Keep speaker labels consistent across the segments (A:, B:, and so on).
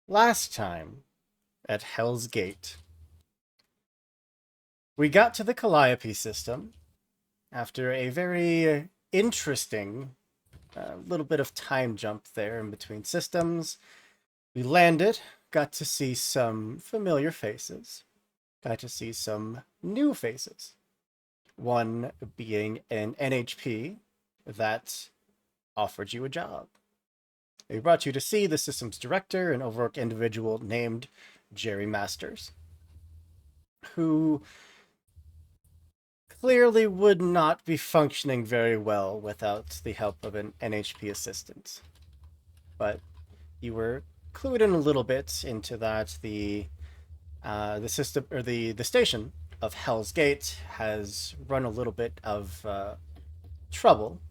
A: Last time at Hell's Gate, we got to the Calliope system after a very interesting little bit of time jump there in between systems. We landed, got to see some familiar faces, got to see some new faces. One being an NHP that offered you a job. They brought you to see the system's director, an overworked individual named Jerry Masters, who clearly would not be functioning very well without the help of an NHP assistant. But you were clued in a little bit into that the system or the station of Hell's Gate has run a little bit of trouble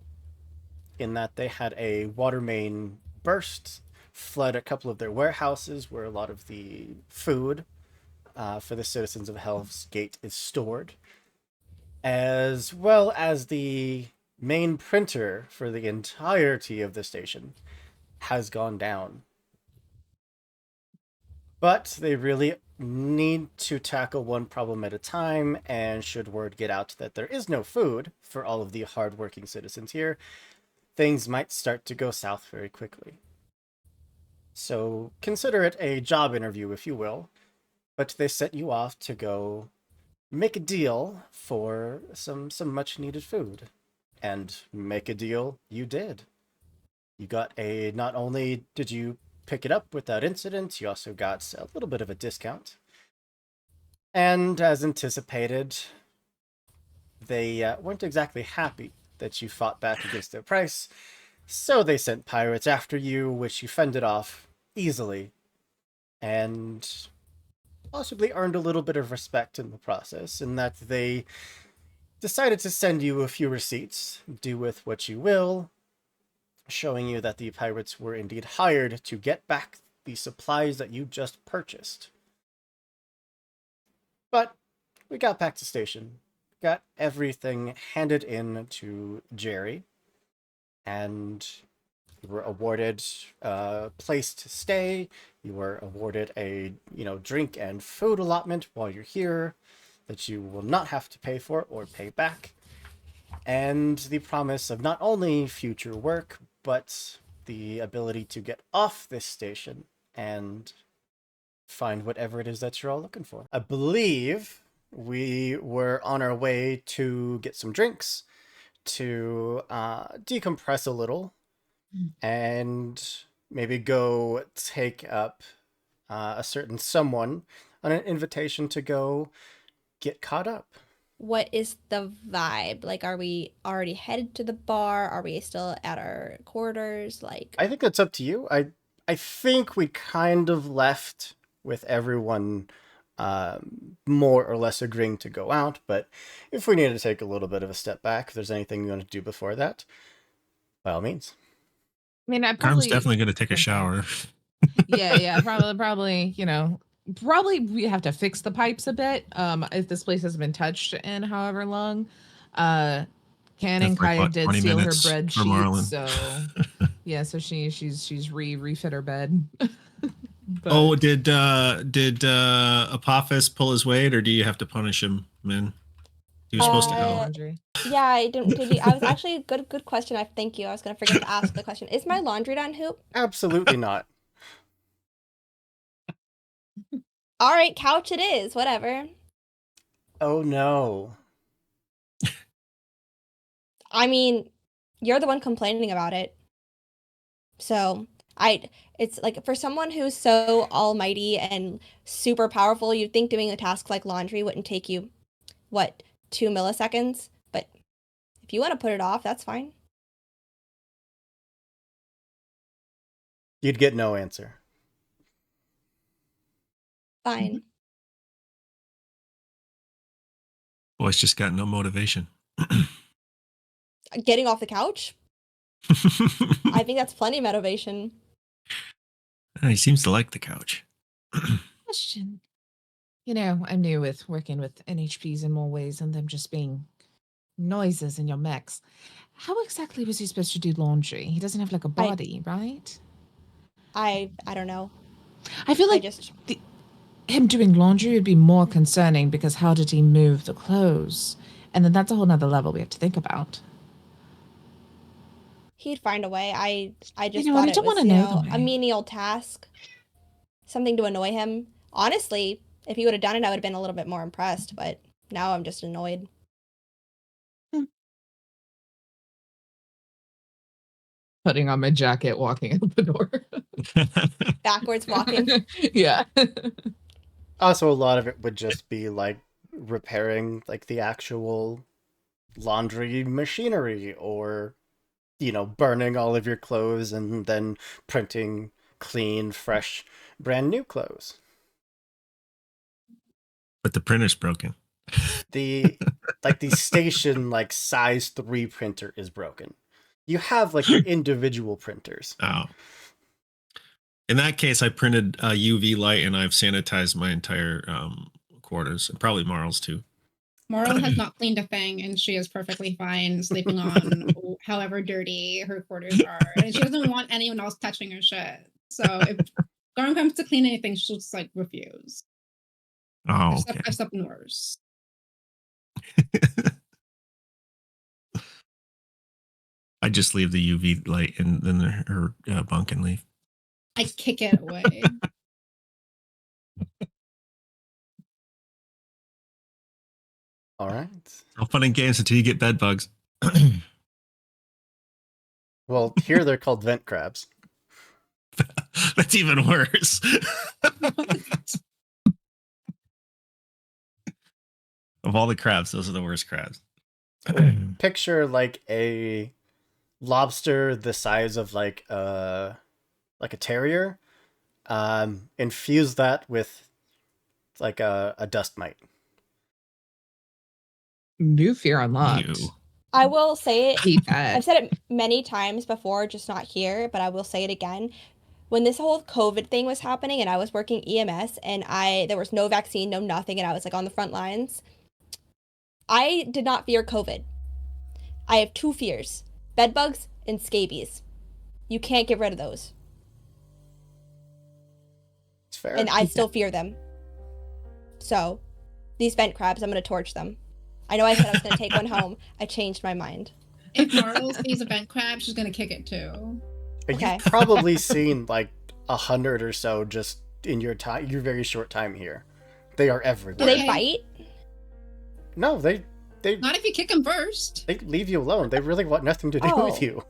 A: in that they had a water main burst, flood a couple of their warehouses where a lot of the food for the citizens of Hell's Gate is stored, as well as the main printer for the entirety of the station has gone down. But they really need to tackle one problem at a time, and should word get out that there is no food for all of the hardworking citizens here, things might start to go south very quickly. So consider it a job interview, if you will, but they set you off to go make a deal for some much needed food. And make a deal you did. You got a, not only did you pick it up without incident, you also got a little bit of a discount. And as anticipated, they weren't exactly happy that you fought back against their price, so they sent pirates after you, which you fended off easily, and possibly earned a little bit of respect in the process, in that they decided to send you a few receipts, do with what you will, showing you that the pirates were indeed hired to get back the supplies that you just purchased. But we got back to station, got everything handed in to Jerry, and you were awarded a place to stay. You were awarded a, drink and food allotment while you're here that you will not have to pay for or pay back. And the promise of not only future work, but the ability to get off this station and find whatever it is that you're all looking for. I believe we were on our way to get some drinks, to decompress a little, and maybe go take up a certain someone on an invitation to go get caught up.
B: What is the vibe? Like, are we already headed to the bar? Are we still at our quarters? Like,
A: I think that's up to you. I think we kind of left with everyone more or less agreeing to go out, but if we need to take a little bit of a step back, if there's anything you want to do before that, by all means.
C: I mean, I
D: Carm's
C: probably,
D: definitely going to take a
C: I'm sorry.
D: shower.
C: Yeah, probably, probably we have to fix the pipes a bit. If this place hasn't been touched in however long. Can and
D: That's like
C: Kaya
D: what,
C: did
D: 20
C: steal her
D: minutes
C: bread
D: for
C: sheets,
D: Marlon.
C: so yeah, so she's refit her bed.
D: Oh,
C: But
D: did Apophis pull his weight, or do you have to punish him, man? He was
C: yeah,
D: supposed
C: we
D: to
C: did the
D: go.
C: laundry.
B: yeah, I didn't. Did you? I was actually good question. I thank you. I was gonna forget to ask the question. Is my laundry done, Hoop?
A: Absolutely not.
B: All right, couch it is. Whatever.
A: Oh no.
B: I mean, you're the one complaining about it. So it's like for someone who's so almighty and super powerful, you'd think doing a task like laundry wouldn't take you, what, 2 milliseconds? But if you want to put it off, that's fine.
A: You'd get no answer.
B: Fine.
D: Boy's just got no motivation.
B: Getting off the couch? I think that's plenty of motivation.
D: He seems to like the couch.
C: Question. I'm new with working with NHPs in more ways than them just being noises in your mechs. How exactly was he supposed to do laundry? He doesn't have like a body, right?
B: I don't know.
C: I feel like him doing laundry would be more concerning because how did he move the clothes? And then that's a whole nother level we have to think about.
B: He'd find a way. I just
C: I
B: thought it
C: don't
B: was,
C: want to know the
B: a
C: way.
B: menial task. Something to annoy him. Honestly, if he would have done it, I would have been a little bit more impressed, but now I'm just annoyed.
C: Putting on my jacket, walking out the door.
B: Backwards walking.
C: Yeah.
A: Also, a lot of it would just be like repairing like the actual laundry machinery, or burning all of your clothes and then printing clean, fresh, brand new clothes.
D: But the printer's broken.
A: The station like size 3 printer is broken. You have like your individual printers.
D: Oh. In that case, I printed a UV light and I've sanitized my entire quarters, and probably Marl's too.
E: Marl has not cleaned a thing, and she is perfectly fine sleeping on however dirty her quarters are. And she doesn't want anyone else touching her shit. So if Garm comes to clean anything, she'll just like refuse.
D: Oh,
E: I've slept in worse.
D: I just leave the UV light in her bunk and leave.
E: I kick it away.
A: All right.
D: All fun and games until you get bed bugs.
A: Well, here they're called vent crabs.
D: That's even worse. Of all the crabs, those are the worst crabs.
A: Picture like a lobster the size of like a terrier. Infuse that with like a dust mite.
C: New fear unlocked.
D: Ew.
B: I will say it.
C: Eat that.
B: I've said it many times before, just not here, but I will say it again. When this whole COVID thing was happening and I was working EMS and there was no vaccine, no nothing, and I was like on the front lines, I did not fear COVID. I have 2 fears: bed bugs and scabies. You can't get rid of those.
A: It's fair.
B: And I still fear them. So, these vent crabs, I'm going to torch them. I know I said I was going to take one home. I changed my mind.
E: If Marl sees a vent crab, she's gonna kick it too.
B: Okay.
A: You've probably seen like 100 or so just in your very short time here. They are
B: Do
A: everywhere.
B: they bite?
A: No, they
E: Not if you kick them first.
A: they leave you alone. They really want nothing to do
B: Oh.
A: with you.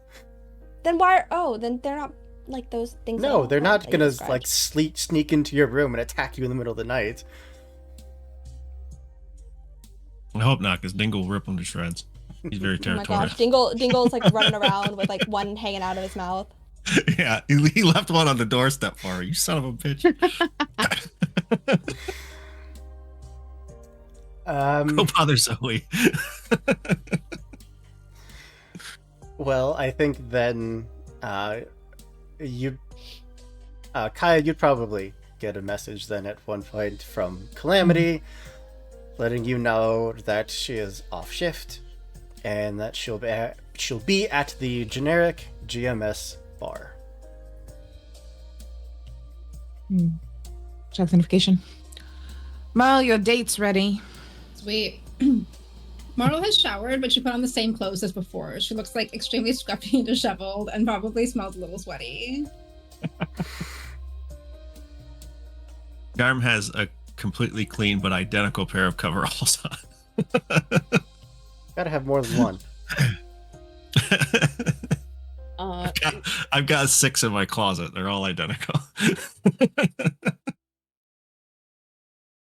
B: Then then they're not like those things.
A: No, they're not
B: that you
A: gonna
B: described.
A: like sneak into your room and attack you in the middle of the night.
D: I hope not, because Dingle will rip them to shreds. He's very
B: Oh my
D: territorial.
B: gosh, Dingle's like running around with like one hanging out of his mouth.
D: Yeah, he left one on the doorstep for her. You son of a bitch. Go bother Zoe.
A: Well, I think then Kaya, you'd probably get a message then at one point from Calamity, letting you know that she is off shift and that she'll be at the generic GMS bar.
C: Check the notification. Marl, your date's ready.
E: Sweet. Marl has showered, but she put on the same clothes as before. She looks like extremely scruffy and disheveled and probably smells a little sweaty.
D: Garm has a completely clean but identical pair of coveralls on.
A: Gotta have more than one.
D: I've got 6 in my closet. They're all identical.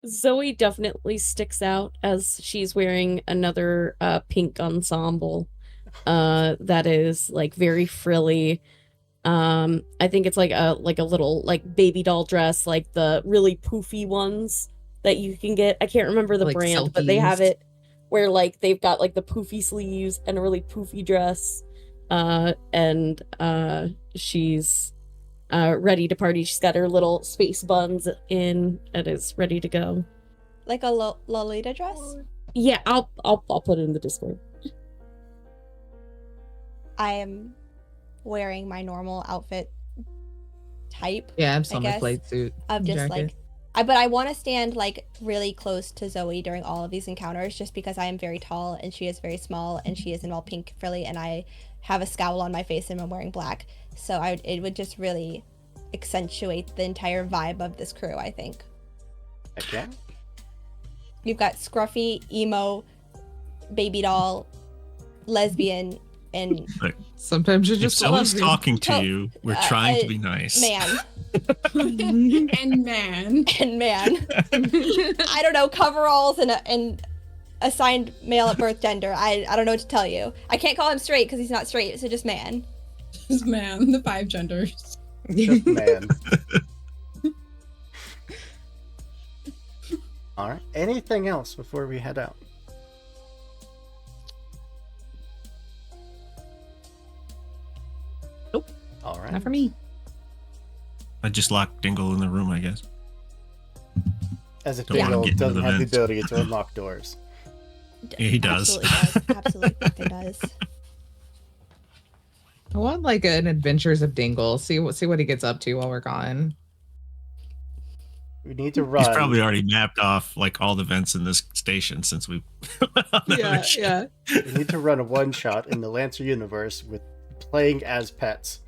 F: Zoe definitely sticks out as she's wearing another pink ensemble that is like very frilly. I think it's like a little like baby doll dress, like the really poofy ones that you can get. I can't remember the
C: Like
F: brand, but they have
C: selkies.
F: it where like they've got like the poofy sleeves and a really poofy dress. And she's ready to party. She's got her little space buns in and is ready to go.
B: Like a Lolita dress?
F: Yeah, I'll put it in the Discord.
B: I am wearing my normal outfit type.
C: Yeah, I'm still in my
B: guess,
C: flight suit.
B: Of just
C: jacket.
B: like, but I want to stand like really close to Zoe during all of these encounters, just because I am very tall and she is very small and she is in all pink frilly and I have a scowl on my face and I'm wearing black. So it would just really accentuate the entire vibe of this crew, I think.
A: Okay.
B: You've got scruffy, emo, baby doll, lesbian, and
C: Sometimes you're
D: If
C: just
D: someone's
C: lesbian.
D: talking to you, we're trying to be nice.
B: man.
E: And man.
B: And man. I don't know, coveralls and assigned male at birth gender. I don't know what to tell you. I can't call him straight because he's not straight, so just man.
E: Just man, the 5 genders.
A: Just man. All right. Anything else before we head out?
C: Nope.
A: All right.
C: Not for me.
D: I just locked Dingle in the room, I guess.
A: As if
D: Don't wanna
A: Dingle
D: get into
A: doesn't
D: the
A: have the
D: vents.
A: ability to unlock doors.
D: Yeah, he does.
B: Absolutely fucking does.
C: I want like an Adventures of Dingle. See what he gets up to while we're gone.
A: We need to run.
D: He's probably already mapped off like all the vents in this station since we went on that mission.
A: We need to run a one-shot in the Lancer universe with playing as pets.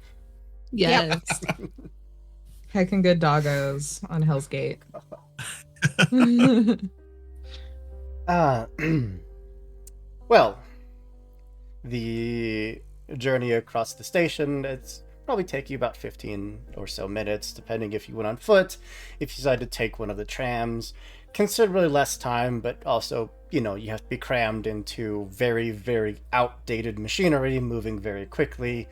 C: Yes. Heckin' good doggos on Hell's Gate.
A: Well, the journey across the station, it's probably take you about 15 or so minutes, depending if you went on foot, if you decide to take one of the trams. Considerably less time, but also, you have to be crammed into very, very outdated machinery, moving very quickly,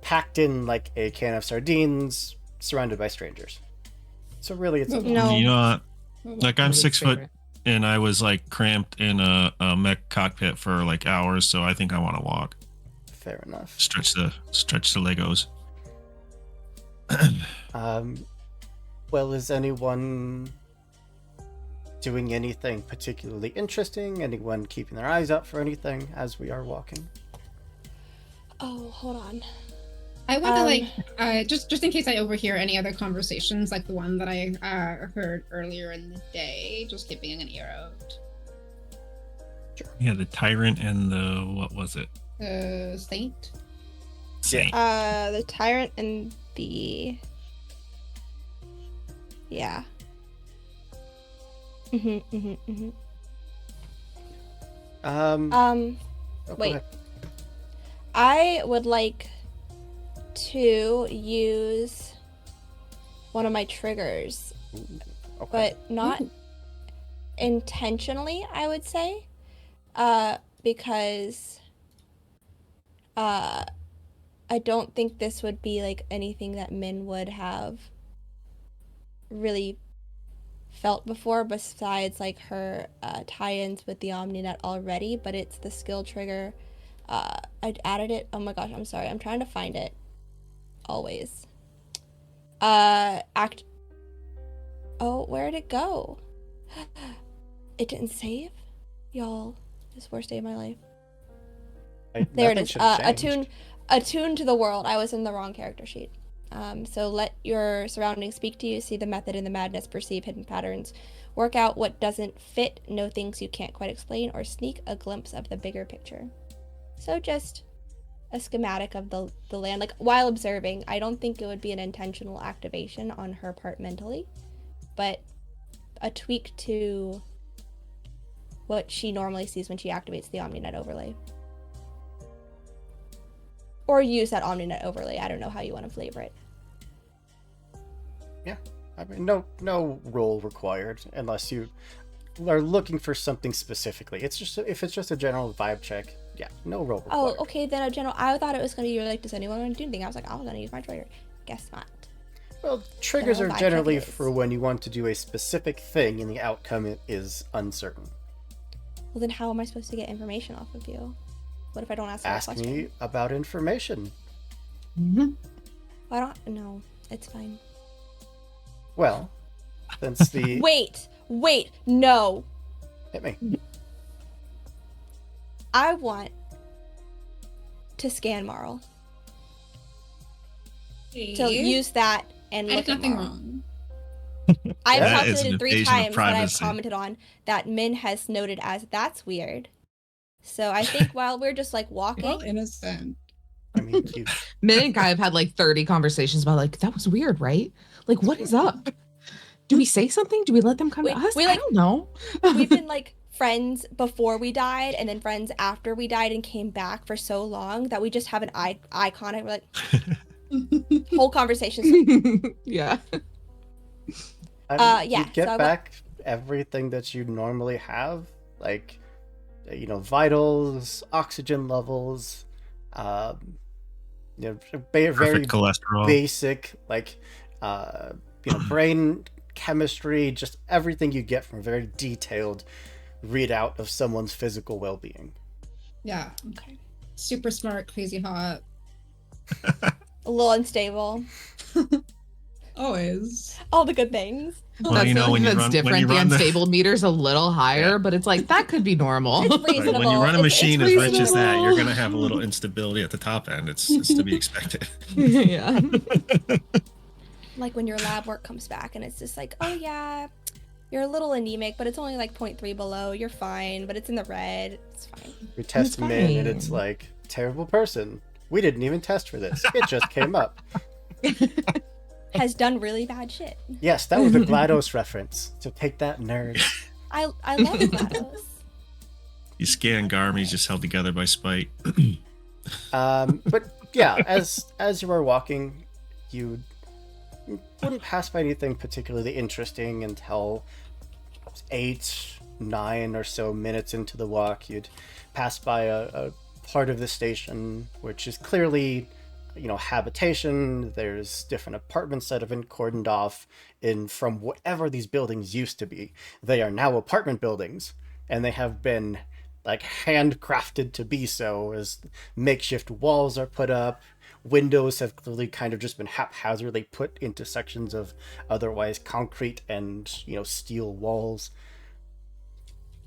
A: packed in like a can of sardines, surrounded by strangers. So really, it's
B: No.
D: You know, like I'm
C: My least
D: 6 foot
C: favorite.
D: and I was like cramped in a mech cockpit for like hours, so I think I want to walk.
A: fair enough.
D: Stretch the Legos.
A: Well, is anyone doing anything particularly interesting? Anyone keeping their eyes out for anything as we are walking?
B: Oh, hold on.
E: I want to like just in case I overhear any other conversations like the one that I heard earlier in the day, just keeping an ear out.
D: Yeah, the tyrant and the what was it?
E: Saint.
D: Saint.
B: The tyrant and the yeah.
A: Oh, go
B: Wait.
A: ahead.
B: I would like to use one of my triggers,
A: Ooh, okay.
B: but not intentionally, I would say. Because I don't think this would be like anything that Min would have really felt before besides like her tie-ins with the OmniNet already, but it's the skill trigger. I added it. Oh my gosh, I'm sorry. I'm trying to find it. Always. Act. Oh, where'd it go? It didn't save? Y'all, this is the worst day of my life. There it
A: Nothing
B: is.
A: should have changed.
B: Attune to the world. I was in the wrong character sheet. So let your surroundings speak to you, see the method in the madness, perceive hidden patterns, work out what doesn't fit, know things you can't quite explain, or sneak a glimpse of the bigger picture. So just a schematic of the land, like while observing. I don't think it would be an intentional activation on her part mentally, but a tweak to what she normally sees when she activates the OmniNet overlay. Or use that OmniNet overlay. I don't know how you want to flavor it.
A: Yeah, I mean, no role required unless you are looking for something specifically. It's just if it's just a general vibe check. Yeah, no role required.
B: Oh, okay, then a general. I thought it was gonna be like, does anyone want to do anything? I was like, I was gonna use my trigger. Guess not.
A: Well, triggers
B: General
A: are
B: vibe
A: generally
B: check it is.
A: for when you want to do a specific thing and the outcome is uncertain.
B: Well, then how am I supposed to get information off of you? What if I don't ask that
A: Ask
B: question?
A: me about information.
C: Mm-hmm.
B: I don't. No, it's fine.
A: Well, since the
B: Wait, no.
A: hit me.
B: I want to scan Marl. So use that and
E: I
B: look
E: did
B: at
E: nothing
B: Mara.
E: wrong.
B: I've
D: That is
B: calculated
D: an
B: 3
D: invasion of
B: times that I've
D: privacy.
B: commented on that Min has noted as that's weird. So I think while we're just like walking,
E: Well, innocent.
A: I mean, you,
C: Min and Kai have had like 30 conversations about like, that was weird, right? Like, what is up? Do we say something? Do we let them come to us?
B: we,
C: I
B: like-
C: don't know.
B: we've been like friends before we died and then friends after we died and came back for so long that we just have an icon and we're like whole conversations.
C: Yeah.
A: I mean,
B: yeah,
A: you get
B: so I
A: back everything that you normally have, like, vitals, oxygen levels, very
D: Perfect cholesterol.
A: basic, like, brain chemistry, just everything you get from a very detailed readout of someone's physical well-being.
E: Yeah.
B: Okay.
E: Super smart, crazy hot.
B: A little unstable.
E: Always.
B: All the good things.
D: Well,
C: That's
D: you know, when you
C: that's
D: run,
C: different.
D: when you
C: The
D: run
C: unstable meter's a little higher,
D: Yeah.
C: but it's like that could be normal.
B: It's
D: Right,
B: reasonable.
D: when you run a
B: It's
D: machine as rich as that, you're
B: reasonable.
D: going to have a little instability at the top end. It's to be expected.
C: Yeah.
B: Like when your lab work comes back and it's just like, oh yeah, you're a little anemic, but it's only like 0.3 below. You're fine, but it's in the red. It's fine.
A: We test them in, and
C: fine.
A: it's like, terrible person. We didn't even test for this. It just came up.
B: Has done really bad shit.
A: Yes, that was a GLaDOS reference. So take that, nerds.
B: I love GLaDOS.
D: You scan Garm, he's just held together by spite.
A: But yeah, as you are walking, you wouldn't pass by anything particularly interesting until 8, 9 or so minutes into the walk. You'd pass by a part of the station which is clearly, habitation. There's different apartments that have been cordoned off from whatever these buildings used to be. They are now apartment buildings, and they have been like handcrafted to be so, as makeshift walls are put up. Windows have clearly kind of just been haphazardly put into sections of otherwise concrete and, steel walls.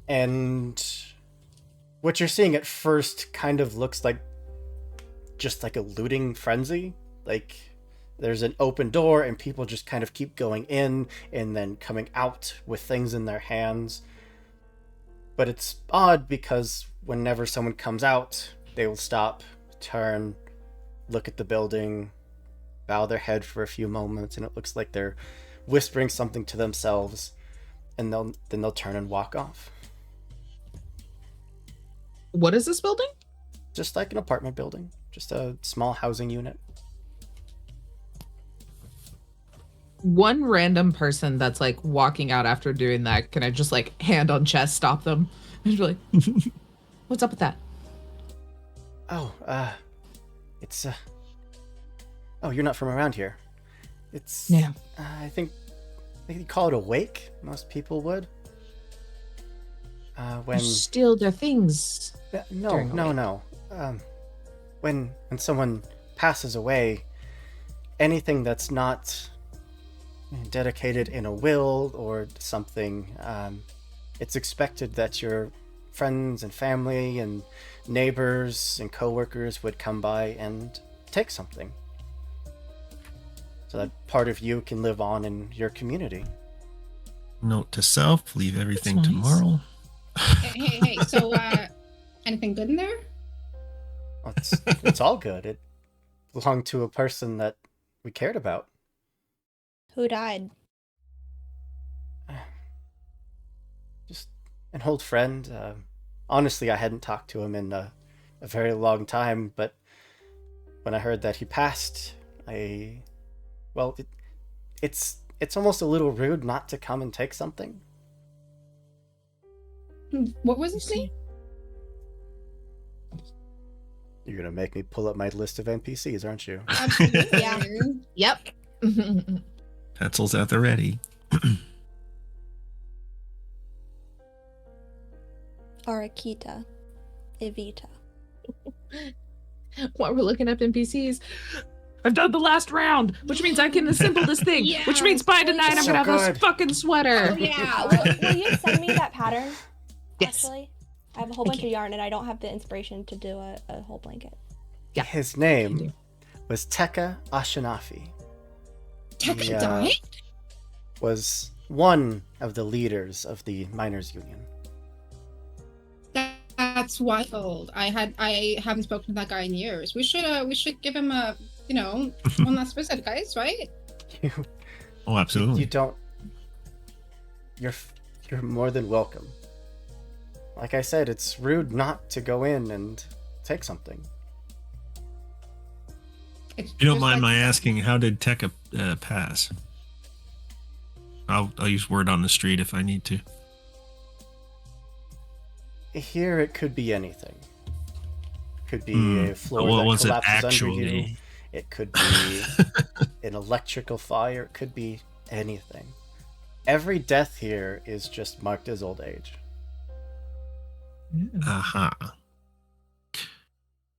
A: And what you're seeing at first kind of looks like just like a looting frenzy. Like there's an open door and people just kind of keep going in and then coming out with things in their hands. But it's odd because whenever someone comes out, they will stop, turn, look at the building, bow their head for a few moments, and it looks like they're whispering something to themselves, and then they'll turn and walk off.
C: What is this building?
A: Just like an apartment building, just a small housing unit.
C: One random person that's like walking out after doing that, can I just like hand on chest stop them? And be like, what's up with that?
A: Oh, it's oh, you're not from around here. It's
C: Yeah.
A: I think you call it a wake. Most people would. When
C: Steal their things.
A: no,
C: during a
A: no. When someone passes away, anything that's not dedicated in a will or something, it's expected that your friends and family and neighbors and coworkers would come by and take something, so that part of you can live on in your community.
D: Note to self, leave everything
C: nice.
D: tomorrow.
E: Hey. So, anything good in there?
A: Well, it's all good. It belonged to a person that we cared about.
B: Who died?
A: Just an old friend. Honestly, I hadn't talked to him in a very long time, but when I heard that he passed, it's almost a little rude not to come and take something.
E: What was his name?
A: You're gonna make me pull up my list of NPCs, aren't you?
E: Absolutely.
B: Yeah.
C: Yep.
D: Pencils at the ready.
B: Arakita. Evita.
C: While we're looking up NPCs, I've done the last round, which means I can assemble this thing, which means by tonight I'm
A: So
C: gonna have
A: good.
C: a fucking sweater.
B: Oh yeah. Will you send me that pattern?
C: Yes.
B: Actually, I have a whole bunch of yarn and I don't have the inspiration to do a whole blanket.
C: Yeah.
A: His name was Tekka Ashinafi.
E: Tekka
A: He,
E: died?
A: was one of the leaders of the miners' union.
E: That's wild. I haven't spoken to that guy in years. We should give him a one last visit, guys. Right?
A: You,
D: Oh, absolutely.
A: you don't. You're more than welcome. Like I said, it's rude not to go in and take something.
E: It's
D: You don't
E: just
D: mind
E: like-
D: my asking, how did Tekka pass? I'll use word on the street if I need to.
A: Here, it could be anything. Could be a floor
D: What
A: that
D: was it
A: collapses under you.
D: actually?
A: It could be an electrical fire. It could be anything. Every death here is just marked as old age.
D: Aha.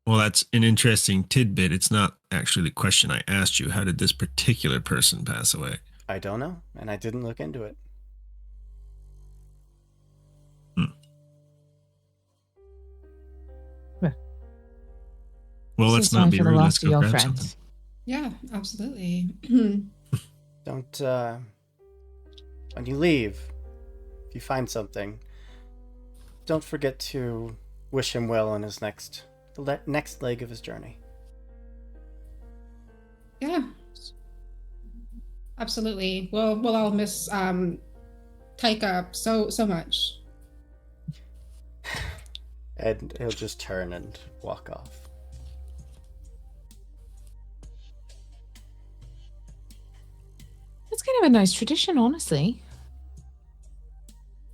D: Well, that's an interesting tidbit. It's not actually the question I asked you. How did this particular person pass away?
A: I don't know, and I didn't look into it.
D: Well, let's not be rude. Let's go grab something.
E: Yeah, absolutely.
A: Don't, when you leave, if you find something, don't forget to wish him well on his next leg of his journey.
E: Yeah. Absolutely. We'll all miss Taika so much.
A: And he'll just turn and walk off.
C: It's kind of a nice tradition, honestly.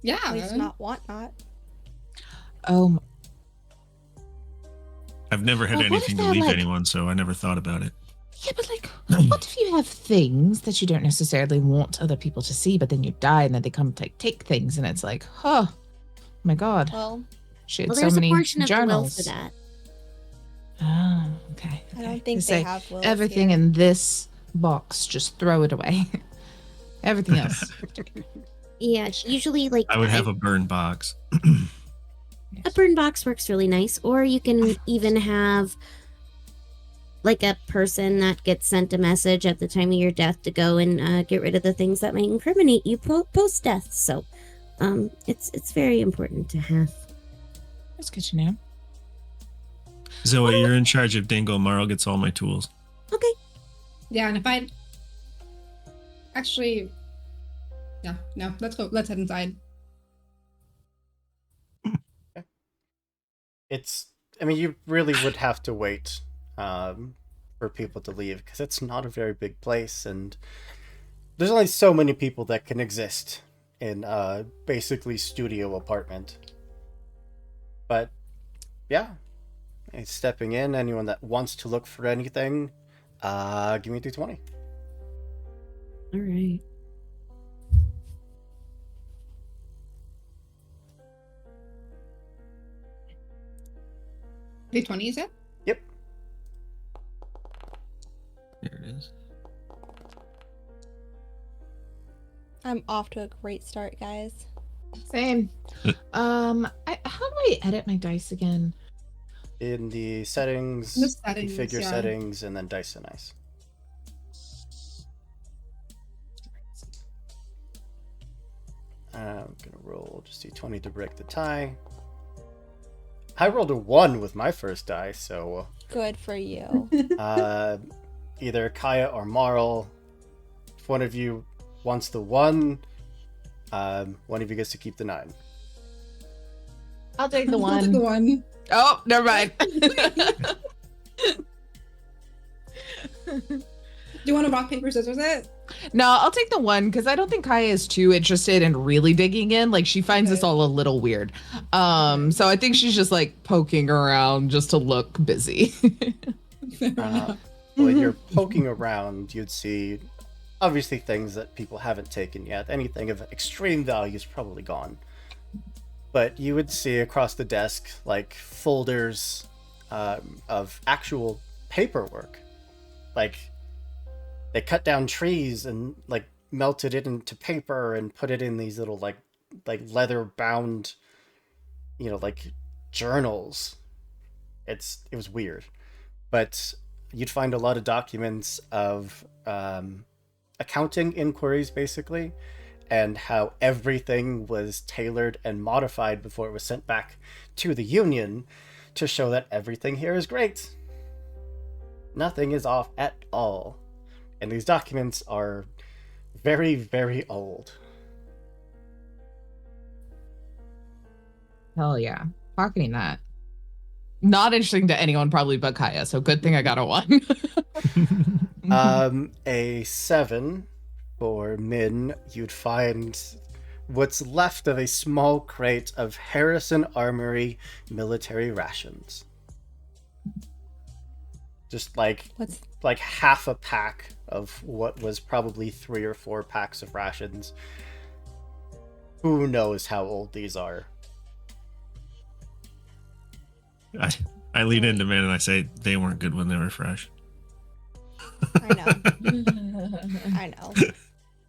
E: Yeah.
B: At least not whatnot.
C: Oh,
D: I've never had
C: Well, what
D: anything
C: if
D: to leave
C: they're,
D: anyone, so I never thought about it.
C: yeah, but like, what if you have things that you don't necessarily want other people to see, but then you die and then they come to take things, and it's like, oh my god,
B: Well,
C: she had
G: Well,
C: so
G: there's a
C: many
G: portion of the will
C: journals.
G: for that.
C: Oh, okay.
B: I don't
C: okay.
B: think
C: Just
B: they
C: say,
B: have wills
C: everything
B: here.
C: in this box, just throw it away. Everything else.
G: Yeah, usually like
D: I would have a burn box.
G: a burn box works really nice, or you can even have like a person that gets sent a message at the time of your death to go and get rid of the things that might incriminate you post death. So, it's very important to have.
C: That's good to know.
D: Zoe, you're in charge of Dingo. Marl gets all my tools.
G: Okay.
E: Yeah, and if I actually, yeah, no, let's go. Let's head inside.
A: I mean, you really would have to wait for people to leave, because it's not a very big place, and there's only so many people that can exist in basically studio apartment. But yeah, stepping in, anyone that wants to look for anything, give me a d20.
G: All right.
E: D20, is it?
A: Yep.
D: There it is.
B: I'm off to a great start, guys.
C: Same. How do I edit my dice again?
A: In the settings,
E: The settings,
A: configure
E: yeah.
A: settings, and then dice and ice. I'm gonna roll just d20 to break the tie. I rolled a 1 with my first die, so
B: Good for you.
A: either Kaya or Marl, if one of you wants the 1, one of you gets to keep the 9.
C: I'll take the
E: I'll take the
C: one.
E: one.
C: Oh, never mind.
E: Do you want to rock, paper, scissors it?
C: No, I'll take the one because I don't think Kaya is too interested in really digging in. Like, she finds this
E: Okay.
C: all a little weird. So I think she's just like poking around just to look busy.
E: Fair enough.
A: When you're poking around, you'd see obviously things that people haven't taken yet. Anything of extreme value is probably gone. But you would see across the desk like folders of actual paperwork. Like, they cut down trees and like melted it into paper and put it in these little like leather bound, like journals. It was weird, but you'd find a lot of documents of accounting inquiries, basically, and how everything was tailored and modified before it was sent back to the Union to show that everything here is great. Nothing is off at all. And these documents are very, very old.
C: Hell yeah. Pocketing that. Not interesting to anyone probably but Kaya, so good thing I got a 1.
A: A 7 for Min. You'd find what's left of a small crate of Harrison Armory military rations. Just like half a pack of what was probably 3 or 4 packs of rations. Who knows how old these are?
D: I lean into Min and I say they weren't good when they were fresh.
B: I know. I know.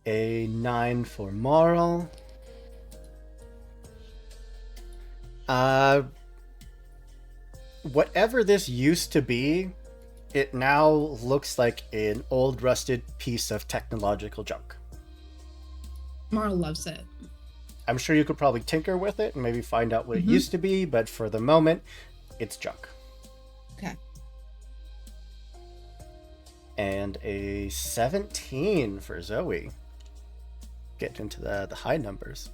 A: A 9 for Marl. Whatever this used to be, it now looks like an old rusted piece of technological junk.
E: Marl loves it.
A: I'm sure you could probably tinker with it and maybe find out what it used to be, but for the moment, it's junk.
E: Okay.
A: And a 17 for Zoe. Get into the high numbers.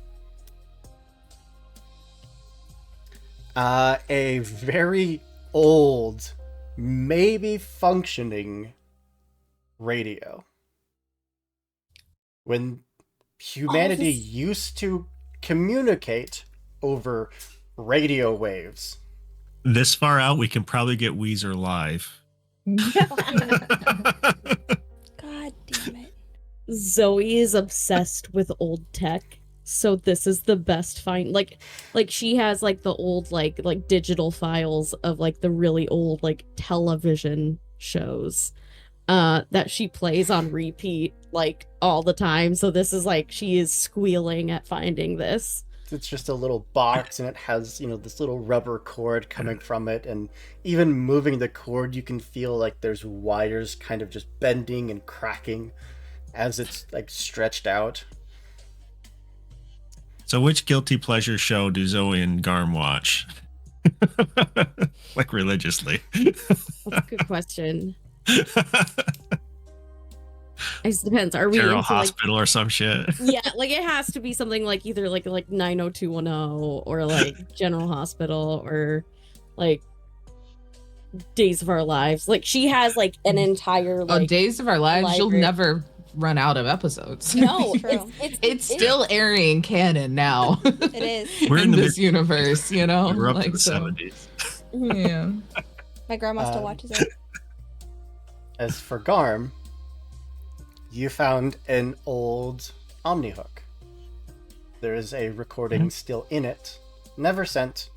A: A very old, maybe functioning radio. When humanity used to communicate over radio waves.
D: This far out, we can probably get Weezer live.
B: God damn it.
F: Zoe is obsessed with old tech, so this is the best find. Like she has like the old like digital files of like the really old like television shows that she plays on repeat like all the time. So this is like she is squealing at finding this.
A: It's just a little box and it has, this little rubber cord coming from it, and even moving the cord you can feel like there's wires kind of just bending and cracking as it's like stretched out.
D: So which guilty pleasure show do Zoe and Garm watch? Like religiously.
F: That's a good question. It depends. Are we
D: General
F: into,
D: Hospital or some shit?
F: Yeah, like it has to be something like either like 90210 or like General Hospital or like Days of Our Lives. Like she has like an entire like
C: Days of Our Lives,
F: library.
C: you'll never run out of episodes.
F: No,
B: True.
C: it's still airing canon now.
B: It is.
D: We're
C: in this universe, you know?
D: We're up
C: like,
D: to the
C: so,
D: 70s.
C: Yeah.
B: My grandma still watches it.
A: As for Garm, you found an old Omnihook. There is a recording still in it. Never sent,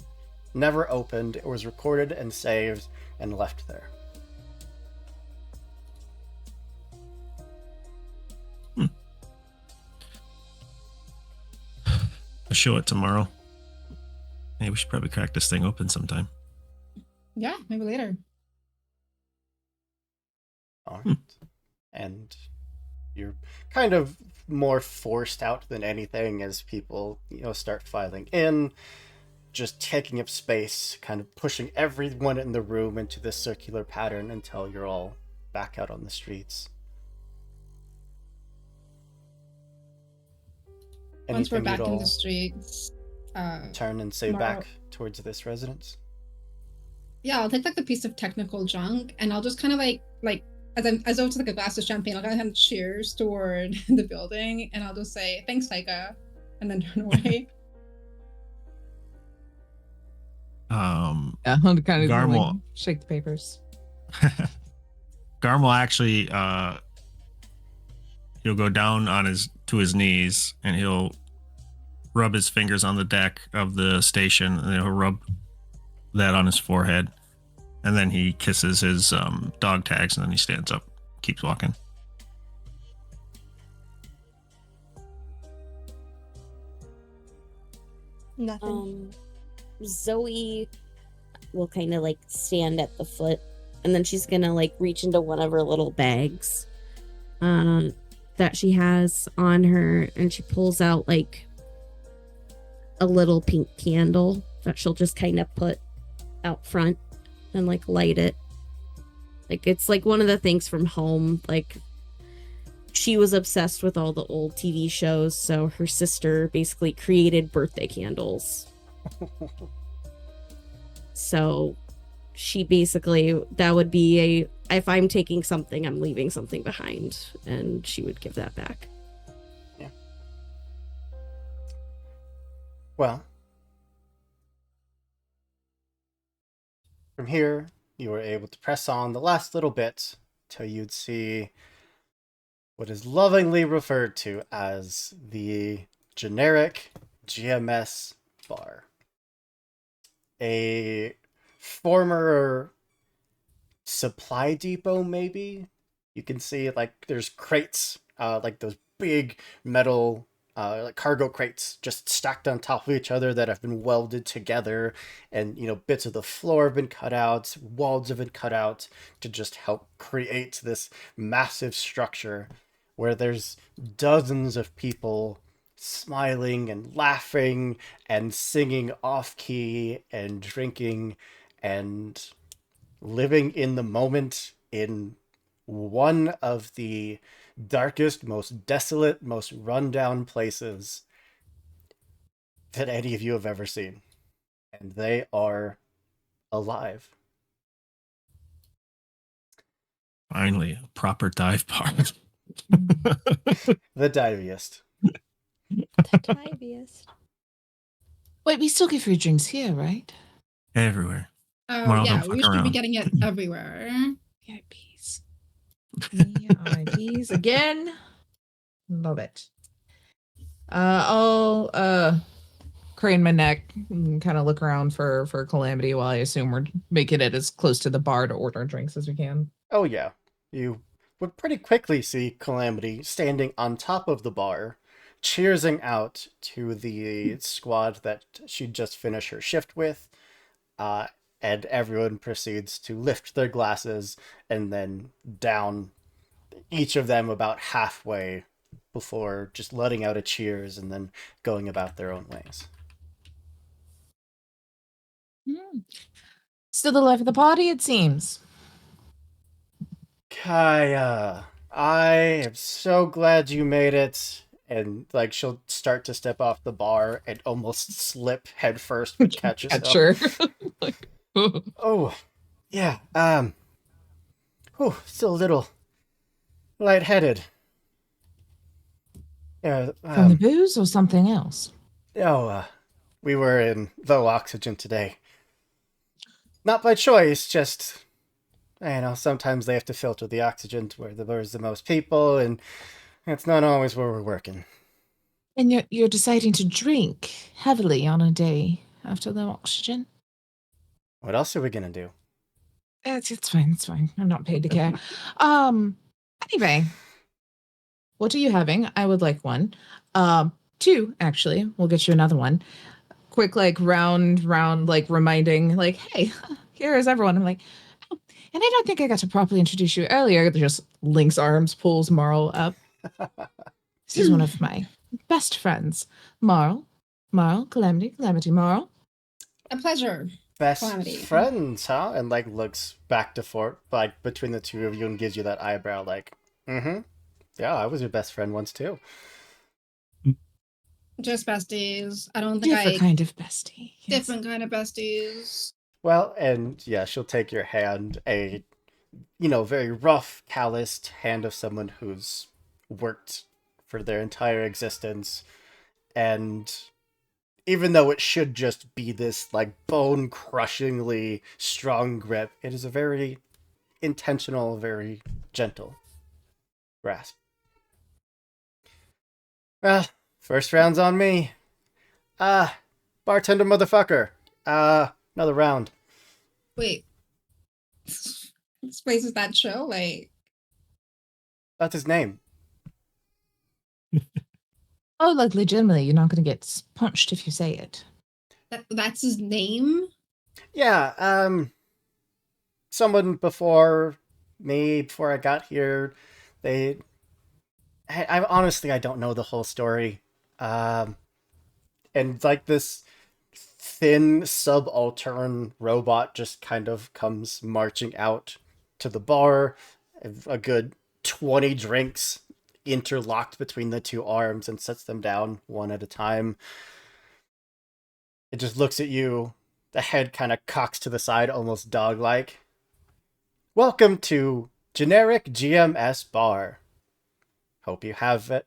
A: never opened. It was recorded and saved and left there.
D: I'll show it tomorrow. Hey, we should probably crack this thing open sometime.
E: Yeah, maybe later.
A: All right. And you're kind of more forced out than anything as people, start filing in, just taking up space, kind of pushing everyone in the room into this circular pattern until you're all back out on the streets.
E: Once we're
A: Anything
E: back
A: you'd
E: in
A: all
E: the streets,
A: turn and say
E: tomorrow-
A: back towards this residence?
E: Yeah, I'll take like the piece of technical junk and I'll just kind of like as though it's like a glass of champagne, I'll kind of have cheers toward the building and I'll just say, thanks, Taika, and then turn away.
C: Yeah, I'll kind of
D: Garm
C: like,
D: will-
C: shake the papers.
D: Garm will actually he'll go down on to his knees and he'll rub his fingers on the deck of the station and he'll rub that on his forehead. And then he kisses his dog tags and then he stands up, keeps walking.
B: Nothing.
G: Zoe will kind of like stand at the foot, and then she's gonna like reach into one of her little bags, that she has on her, and she pulls out like a little pink candle that she'll just kind of put out front and like light it. Like it's like one of the things from home. Like she was obsessed with all the old TV shows, so her sister basically created birthday candles. So she basically, that would be a, if I'm taking something, I'm leaving something behind, and she would give that back.
A: Yeah. Well, from here, you were able to press on the last little bit till you'd see what is lovingly referred to as the generic GMS bar. A former supply depot, maybe? You can see, like, there's crates, like those big metal like cargo crates just stacked on top of each other that have been welded together, and bits of the floor have been cut out, walls have been cut out to just help create this massive structure where there's dozens of people smiling and laughing and singing off key and drinking and living in the moment in one of the darkest, most desolate, most rundown places that any of you have ever seen. And they are alive.
D: Finally, a proper dive bar.
A: The diviest.
B: The tiviest.
C: Wait, we still get free drinks here, right?
D: Everywhere.
E: Oh,
D: Well,
E: yeah,
D: don't
E: we
D: fuck
E: should be
D: around.
E: getting it everywhere.
C: VIPs. VIPs again. Love it. I'll crane my neck and kind of look around for Calamity while I assume we're making it as close to the bar to order drinks as we can.
A: Oh, yeah. You would pretty quickly see Calamity standing on top of the bar, cheersing out to the squad that she'd just finished her shift with. And everyone proceeds to lift their glasses and then down each of them about halfway before just letting out a cheers and then going about their own ways.
C: Still the life of the party, it seems.
A: Kaya, I am so glad you made it. And like she'll start to step off the bar and almost slip headfirst, but catch herself.
C: Sure. Like,
A: Oh, yeah. Still a little lightheaded. Yeah.
C: from the booze or something else?
A: We were in low oxygen today. Not by choice, just sometimes they have to filter the oxygen to where there's the most people, and it's not always where we're working.
C: And you're deciding to drink heavily on a day after the oxygen?
A: What else are we gonna do?
C: It's fine, it's fine. I'm not paid to care. Anyway, what are you having? I would like one. Two, actually. We'll get you another one. Quick, like, round, like, reminding, like, hey, here is everyone. I'm like, oh, and I don't think I got to properly introduce you earlier. Just links arms, pulls Marl up. This is one of my best friends. Marl, Calamity, Marl.
E: A pleasure.
A: Best
E: Calamity.
A: friends, huh? And like looks back to forth, like between the two of you, and gives you that eyebrow, like, yeah, I was your best friend once too.
E: Just besties. I don't think
C: Different kind of bestie. Yes.
E: Different kind of besties.
A: Well, and yeah, she'll take your hand, a very rough, calloused hand of someone who's worked for their entire existence, and even though it should just be this like bone-crushingly strong grip, it is a very intentional, very gentle grasp. Well, first round's on me. Bartender motherfucker. Another round.
E: Wait. This place is that show? Like,
A: That's his name.
C: Oh, like, legitimately, you're not going to get punched if you say it.
E: that's his name?
A: Yeah, someone before me, before I got here, they I honestly I don't know the whole story. Um, and like this thin subaltern robot just kind of comes marching out to the bar, a good 20 drinks interlocked between the two arms and sets them down one at a time. It just looks at you. The head kind of cocks to the side, almost dog-like. Welcome to Generic GMS Bar. Hope you have it.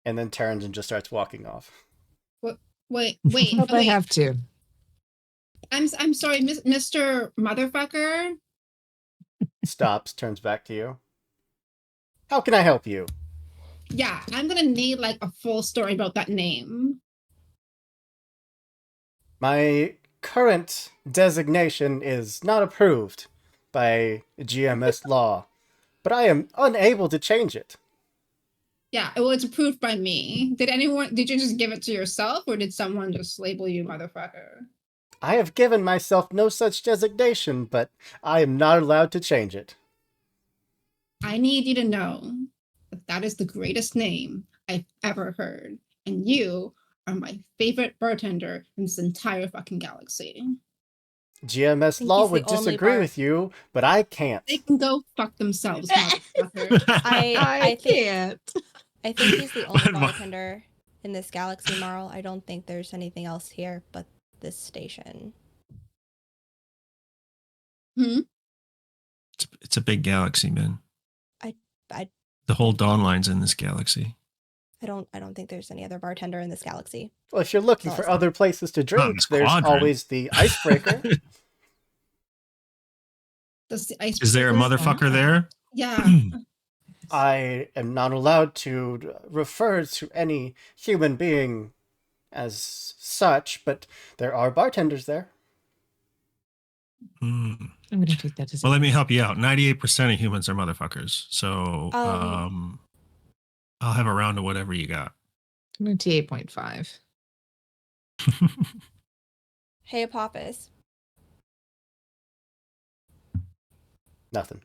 A: And then turns and just starts walking off.
E: What? Wait.
C: Hope I have to.
E: I'm sorry, Mr. Motherfucker.
A: Stops, turns back to you. How can I help you?
E: Yeah, I'm gonna need like a full story about that name.
A: My current designation is not approved by GMS law, but I am unable to change it.
E: Yeah, well, it's approved by me. Did you just give it to yourself, or did someone just label you motherfucker?
A: I have given myself no such designation, but I am not allowed to change it.
E: I need you to know that that is the greatest name I've ever heard, and you are my favorite bartender in this entire fucking galaxy.
A: GMS
B: think
A: law
B: he's the
A: would
B: only
A: disagree
B: bar-
A: with you, but I can't.
E: They can go fuck themselves, motherfucker.
B: I think
C: can't.
B: I think he's the only
D: But my-
B: bartender in this galaxy, Marl. I don't think there's anything else here but this station.
D: It's a big galaxy, man.
B: I
D: The whole Dawn Line's in this galaxy.
B: I don't think there's any other bartender in this galaxy.
A: Well, if you're looking for other places to drink,
D: this
A: there's
D: quadrant.
A: always the icebreaker.
D: Is there a motherfucker there?
E: Yeah.
A: I am not allowed to refer to any human being as such, but there are bartenders there.
D: Hmm.
C: I'm going to take that as
D: Well, let me help you out. 98% of humans are motherfuckers. So
B: Um,
D: I'll have a round of whatever you got.
C: I'm going to 8.5.
B: Hey, Apophis.
A: Nothing.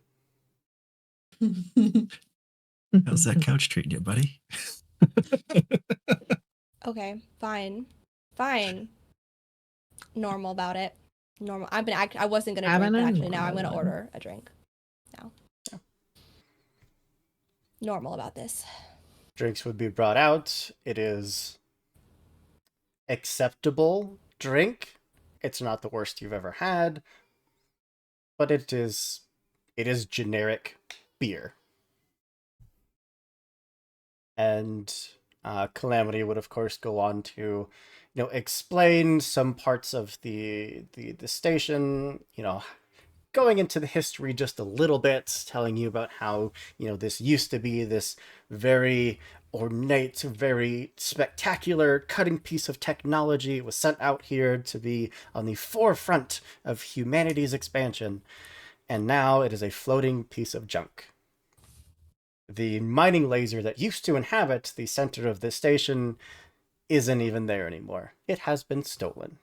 D: How's that couch treating you, buddy?
B: Okay, fine. Normal about it. Normal. I wasn't gonna drink,
C: Having
B: but
C: a
B: actually now I'm
C: normal
B: gonna
C: one.
B: order a drink. Now. Normal about this.
A: Drinks would be brought out. It is acceptable drink. It's not the worst you've ever had, but it is generic beer. And Calamity would of course go on to, explain some parts of the station, going into the history just a little bit, telling you about how, this used to be this very ornate, very spectacular, cutting piece of technology. It was sent out here to be on the forefront of humanity's expansion, and now it is a floating piece of junk. The mining laser that used to inhabit the center of this station isn't even there anymore. It has been stolen.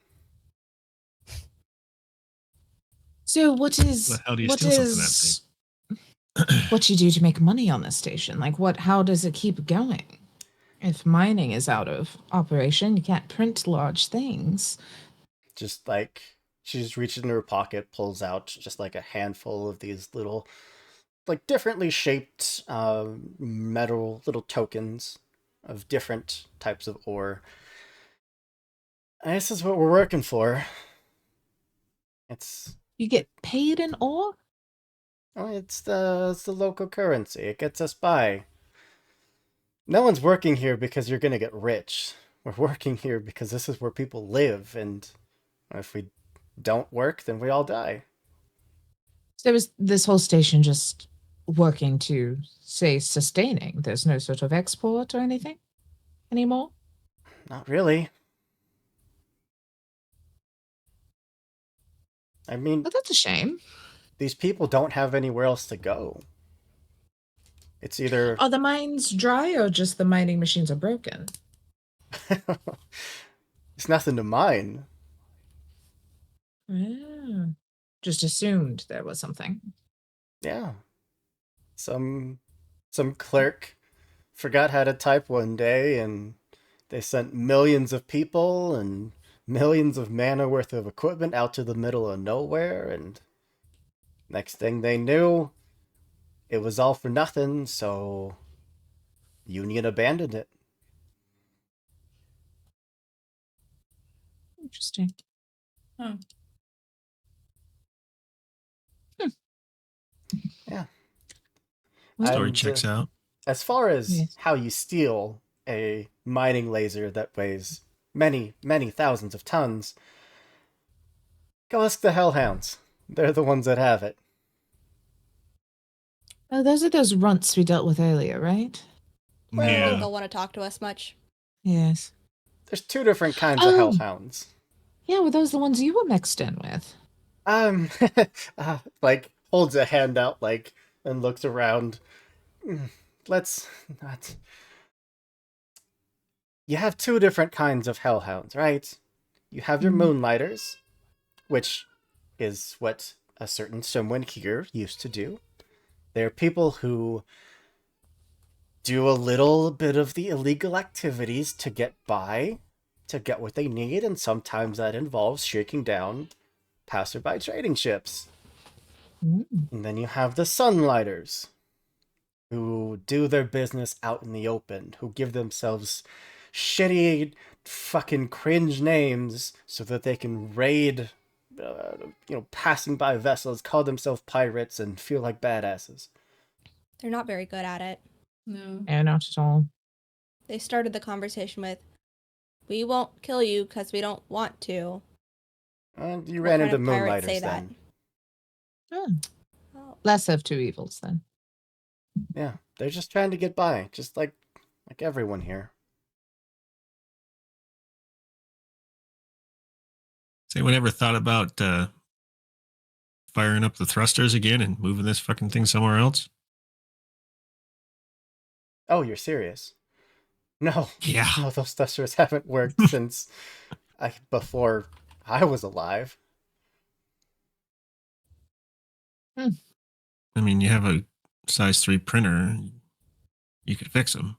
C: So what is
D: The hell do you steal something that
C: what you do to make money on this station? Like how does it keep going? If mining is out of operation, you can't print large things.
A: Just like she just reaches into her pocket, pulls out just like a handful of these little, like differently shaped metal little tokens of different types of ore. And this is what we're working for.
C: You get paid in ore?
A: It's the local currency. It gets us by. No one's working here because you're gonna get rich. We're working here because this is where people live, and if we don't work, then we all die.
C: So is this whole station just working to, say, sustaining? There's no sort of export or anything anymore?
A: Not really. I mean,
C: Well, that's a shame.
A: these people don't have anywhere else to go. It's either
C: Are the mines dry or just the mining machines are broken?
A: it's nothing to mine.
C: Yeah. Just assumed there was something.
A: Yeah. Some Some clerk forgot how to type one day, and they sent millions of people and millions of mana worth of equipment out to the middle of nowhere, and next thing they knew, it was all for nothing, so Union abandoned it.
C: Interesting.
E: Oh.
A: Yeah.
D: Story
A: And,
D: checks out.
A: as far as
C: Yes.
A: how you steal a mining laser that weighs many, many thousands of tons, go ask the Hellhounds. They're the ones that have it.
C: Oh, those are those runts we dealt with earlier, right?
B: I don't think
D: Yeah.
B: they'll want to talk to us much.
C: Yes.
A: There's two different kinds of
C: Oh.
A: Hellhounds.
C: Yeah, were those the ones you were mixed in with?
A: Like, holds a hand out, like, and looks around. Let's not. You have two different kinds of Hellhounds, right? You have your
C: Mhm.
A: Moonlighters, which is what a certain someone here used to do. They're people who do a little bit of the illegal activities to get by, to get what they need, and sometimes that involves shaking down passerby trading ships.
C: Mm.
A: And then you have the Sunlighters, who do their business out in the open, who give themselves shitty, fucking cringe names so that they can raid, passing by vessels, call themselves pirates, and feel like badasses.
B: They're not very good at it.
E: No.
C: Yeah, not at all.
B: They started the conversation with, "We won't kill you because we don't want to."
A: You
B: What
A: ran
B: kind
A: into
B: of pirates say
A: Moonlighters
B: that?
A: then.
C: Oh,
B: Oh.
C: less of two evils then.
A: Yeah, they're just trying to get by, just like everyone here.
D: Has anyone ever thought about firing up the thrusters again and moving this fucking thing somewhere else?
A: Oh, you're serious? No,
D: Yeah.
A: no, those thrusters haven't worked since before I was alive.
D: I mean, you have a size 3 printer. You could fix them.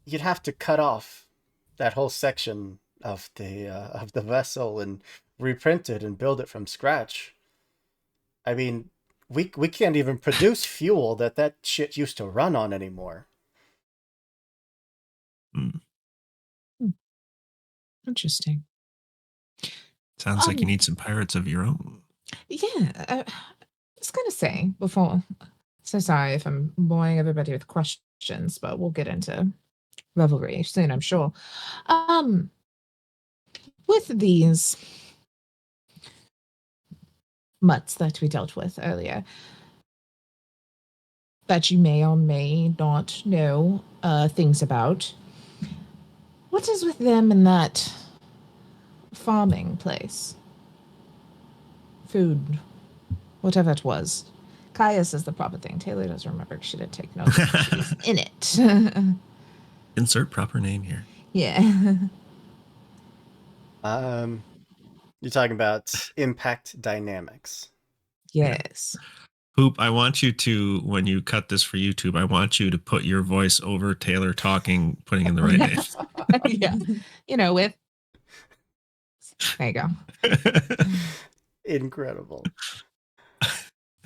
A: You'd have to cut off that whole section of the vessel and reprint it and build it from scratch. I mean, we can't even produce fuel that shit used to run on anymore.
C: Interesting.
D: Sounds like you need some pirates of your own.
C: Yeah, I was gonna say before. So sorry if I'm boring everybody with questions, but we'll get into revelry soon, I'm sure. With these mutts that we dealt with earlier, that you may or may not know things about, what is with them in that farming place? Food, whatever it was. Caius is the proper thing. Taylor doesn't remember. She did take notes. She's in it.
D: Insert proper name here.
C: Yeah.
A: You're talking about impact dynamics.
C: Yes.
D: Hoop, I want you to, when you cut this for YouTube, I want you to put your voice over Taylor talking, putting in the right names.
C: Yeah. With. There you go.
A: Incredible.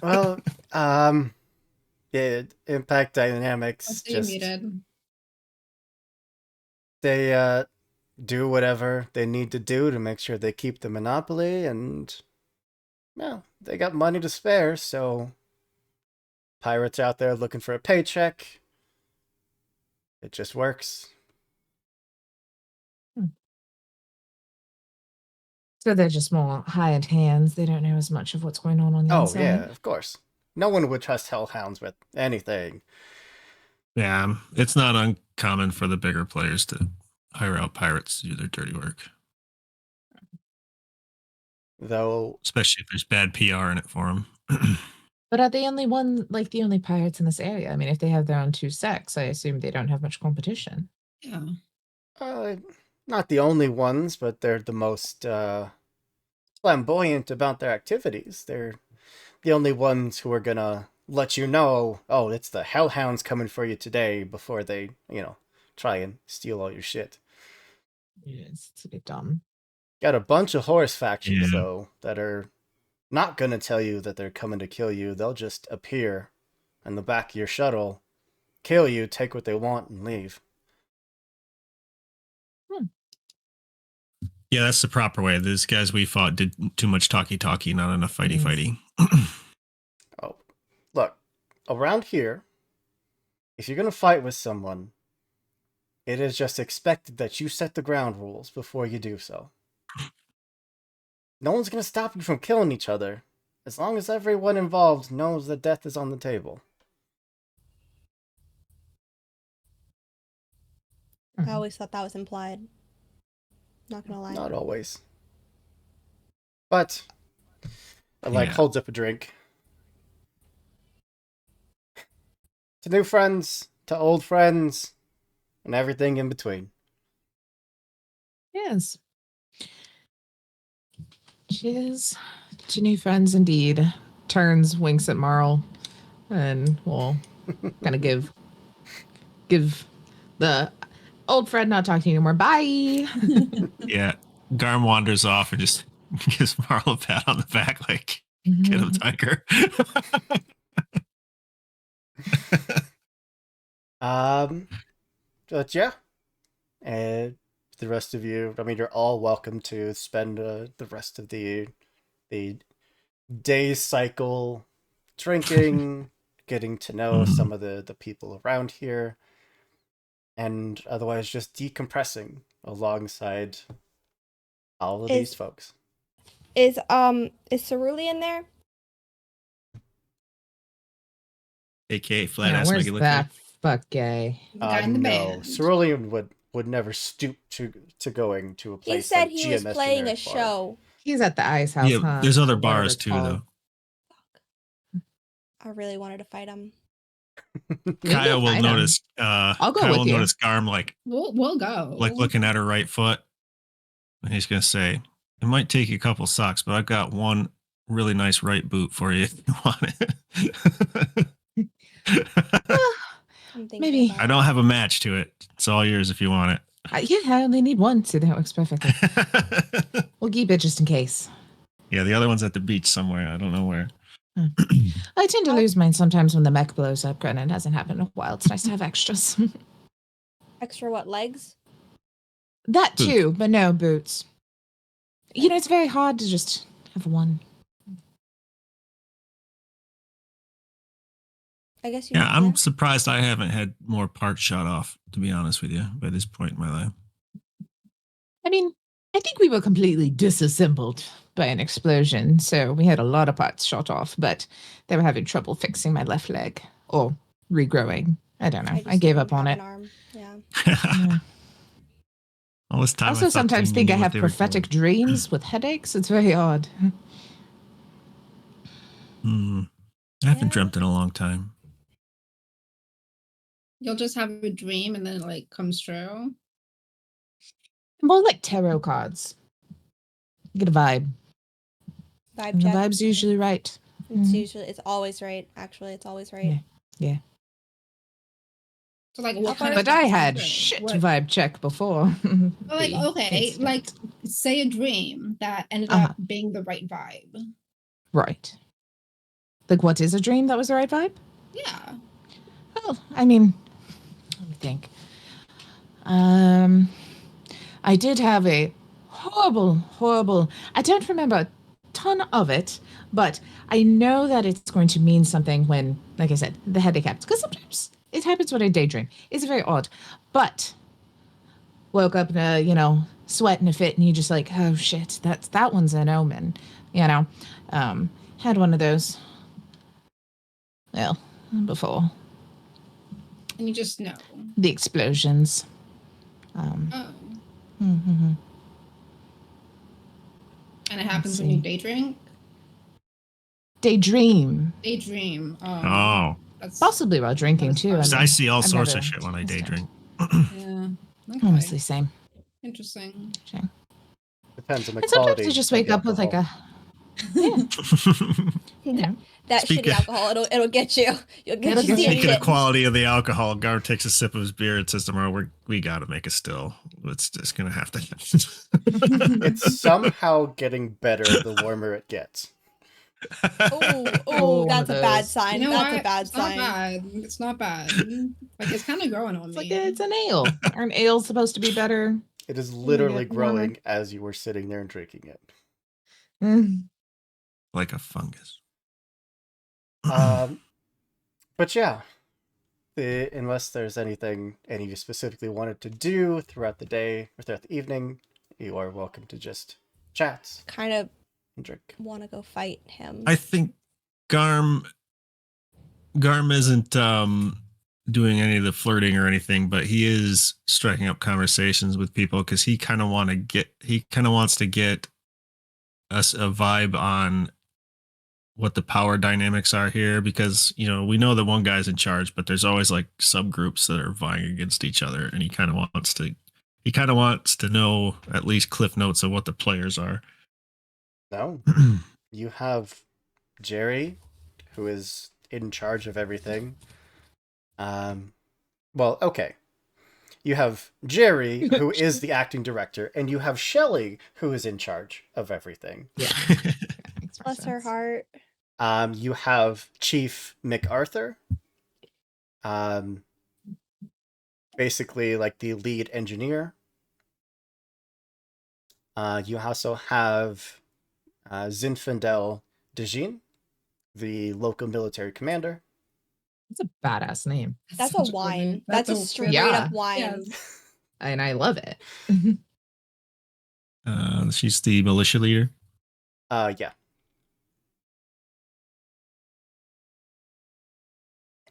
A: Well, yeah, impact dynamics.
E: I'll stay muted.
A: They do whatever they need to do to make sure they keep the monopoly, and well, they got money to spare, so pirates out there looking for a paycheck. It just works.
C: So they're just more hired hands. They don't know as much of what's going on the
A: Oh
C: inside.
A: yeah, of course. No one would trust hellhounds with anything.
D: Yeah, it's not uncommon for the bigger players to hire out pirates to do their dirty work.
A: Though,
D: Especially if there's bad PR in it for them.
C: But are they only the only pirates in this area? I mean, if they have their own two sects, I assume they don't have much competition.
E: Yeah.
A: not the only ones, but they're the most flamboyant about their activities. They're the only ones who are gonna let you know, oh, it's the hellhounds coming for you today before they, try and steal all your shit.
C: Yes, it's a bit dumb.
A: Got a bunch of horse factions,
D: Yeah.
A: though, that are not going to tell you that they're coming to kill you. They'll just appear in the back of your shuttle, kill you, take what they want, and leave.
D: Yeah, that's the proper way. These guys we fought did too much talky, not enough fighty.
A: Oh, look, around here, if you're going to fight with someone, it is just expected that you set the ground rules before you do so. No one's going to stop you from killing each other, as long as everyone involved knows that death is on the table.
B: I always thought that was implied. Not gonna lie.
A: Not always. But,
D: Yeah.
A: holds up a drink. To new friends, to old friends, and everything in between.
C: Yes. Cheers to new friends indeed. Turns, winks at Marl, and will kind of give the old friend not talking to you anymore. Bye.
D: Yeah. Garm wanders off and just gives Marl a pat on the back, like, get him, tiger.
A: But yeah. And the rest of you, I mean, you're all welcome to spend the rest of the day cycle drinking, getting to know some of the people around here, and otherwise just decompressing alongside all of these folks.
B: Is Ceruli in there?
D: AKA flat
C: Yeah,
D: ass
C: where's
D: Megalithic.
C: that fuck guy?
E: The guy in the
A: No,
E: band.
A: Cerulean would never stoop to going to a place
B: He said
A: like
B: he was
A: GMS
B: playing a
A: generic bar.
B: show.
C: He's at the ice house.
D: Yeah,
C: huh?
D: there's other
C: Whatever
D: bars
C: it's
D: too,
C: called.
D: though.
B: I really wanted to fight him.
D: Kyle will
C: fight 'em.
D: notice.
C: I'll go
D: Kyle
C: with
D: will
C: you.
D: notice Garm like
E: We'll go.
D: looking at her right foot, and he's gonna say, "It might take you a couple socks, but I've got one really nice right boot for you if you want it."
B: I'm thinking
C: Maybe.
B: about
D: I don't have a match to it. It's all yours if you want
C: Yeah, I only need one, so that works perfectly.
D: it.
C: We'll keep it just in case.
D: Yeah, the other one's at the beach somewhere. I don't know where.
C: I tend to lose mine sometimes when the mech blows up. Granted, it hasn't happened in a while. It's nice to have extras.
B: extra what legs?
C: That
D: Boots.
C: too, but no boots. You know, it's very hard to just have one.
B: I guess you.
D: Yeah, I'm surprised I haven't had more parts shot off, to be honest with you, by this point in my life.
C: I mean, I think we were completely disassembled by an explosion, so we had a lot of parts shot off, but they were having trouble fixing my left leg or regrowing. I don't know. I
B: just
C: gave
B: didn't
C: up on
B: have
C: it.
B: an arm. Yeah.
C: Yeah.
D: All this
C: I
D: time,
C: also
D: thought
C: sometimes
D: they
C: think
D: knew
C: I
D: what
C: have
D: they were
C: prophetic
D: doing.
C: dreams with headaches. It's very odd.
D: I haven't
B: Yeah.
D: dreamt in a long time.
E: You'll just have a dream and then it like comes true.
C: More like tarot cards. You get a vibe.
B: Vibe
C: And the
B: check.
C: vibe's usually right.
B: It's always right. Actually, it's always right.
C: Yeah.
E: So like what
B: far
E: kind
B: is
E: of
C: But I
E: dream?
C: had shit
E: What-
C: vibe check before.
E: Like
C: The
E: okay,
C: instant.
E: like say a dream that ended
C: Uh-huh.
E: up being the right vibe.
C: Right. Like, what is a dream that was the right vibe?
E: Yeah.
C: Well, I mean, let me think. I did have a horrible. I don't remember a ton of it, but I know that it's going to mean something when, like I said, the headache happens. Because sometimes it happens when I daydream. It's very odd. But woke up in a, sweat and a fit, and you just like, oh shit, that one's an omen. Had one of those. Well, before
E: And you just know.
C: the explosions.
E: Oh.
C: Mhm.
E: And it happens
C: Let's
E: when you
C: see.
E: daydream.
C: Daydream.
E: Daydream.
D: Oh,
E: That's
C: Possibly while drinking
E: That's
C: too.
E: fine.
D: because I see all
C: I've
D: sorts
C: never
D: of shit when I day
C: tested.
D: drink.
E: yeah. Okay.
C: Honestly, same.
E: Interesting.
A: Depends on the
C: And
A: quality.
C: sometimes I just
A: of
C: wake
A: the
C: up with like
A: alcohol.
C: Yeah.
B: That
D: Speak
B: shitty
D: of-
B: alcohol, it'll get you. You'll get
C: It'll
B: you
C: get
B: seeing
C: you.
D: Speaking of
B: shit.
D: quality of the alcohol, Gar takes a sip of his beer and says tomorrow we gotta make a still. It's just gonna have to happen.
A: It's somehow getting better the warmer it gets.
B: Oh,
C: one
B: that's
C: of
B: a bad
C: those.
B: sign.
E: You know
B: That's
E: what?
B: a bad
E: It's not
B: sign.
E: bad. It's not bad. Like it's kind of growing on
C: It's
E: me.
C: like it's an ale. Aren't ales supposed to be better?
A: It is
C: you
A: literally
C: get warmer.
A: growing as you were sitting there and drinking it.
C: Mm.
D: Like a fungus.
A: But yeah, unless there's anything any of you specifically wanted to do throughout the day or throughout the evening, you are welcome to just chat
B: Kind of
A: and drink.
B: want to go fight him.
D: I think Garm isn't doing any of the flirting or anything, but he is striking up conversations with people because he kind of wants to get us a vibe on what the power dynamics are here, because we know that one guy's in charge, but there's always like subgroups that are vying against each other, and he kind of wants to know at least cliff notes of what the players are.
A: No, you have Jerry, who is in charge of everything. Well, okay. You have Jerry, who is the acting director, and you have Shelley, who is in charge of everything.
C: Yeah. Makes more
B: Bless her
C: sense.
B: heart.
A: You have Chief MacArthur, basically like the lead engineer. You also have Zinfandel Dejin, the local military commander.
C: It's a badass name,
B: That's a
E: such good
B: wine.
E: name.
B: That's a
E: really-
B: straight
C: Yeah.
B: up wine.
E: Yes.
C: and I love it.
D: She's the militia leader.
A: Yeah.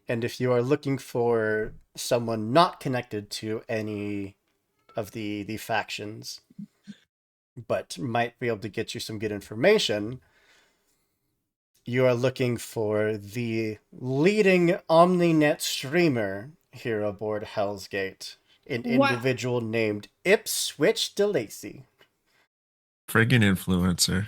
A: And if you are looking for someone not connected to any of the factions, but might be able to get you some good information, you are looking for the leading OmniNet streamer here aboard Hell's Gate, an
E: Wow.
A: individual named Ipswich DeLacy.
D: Friggin' influencer.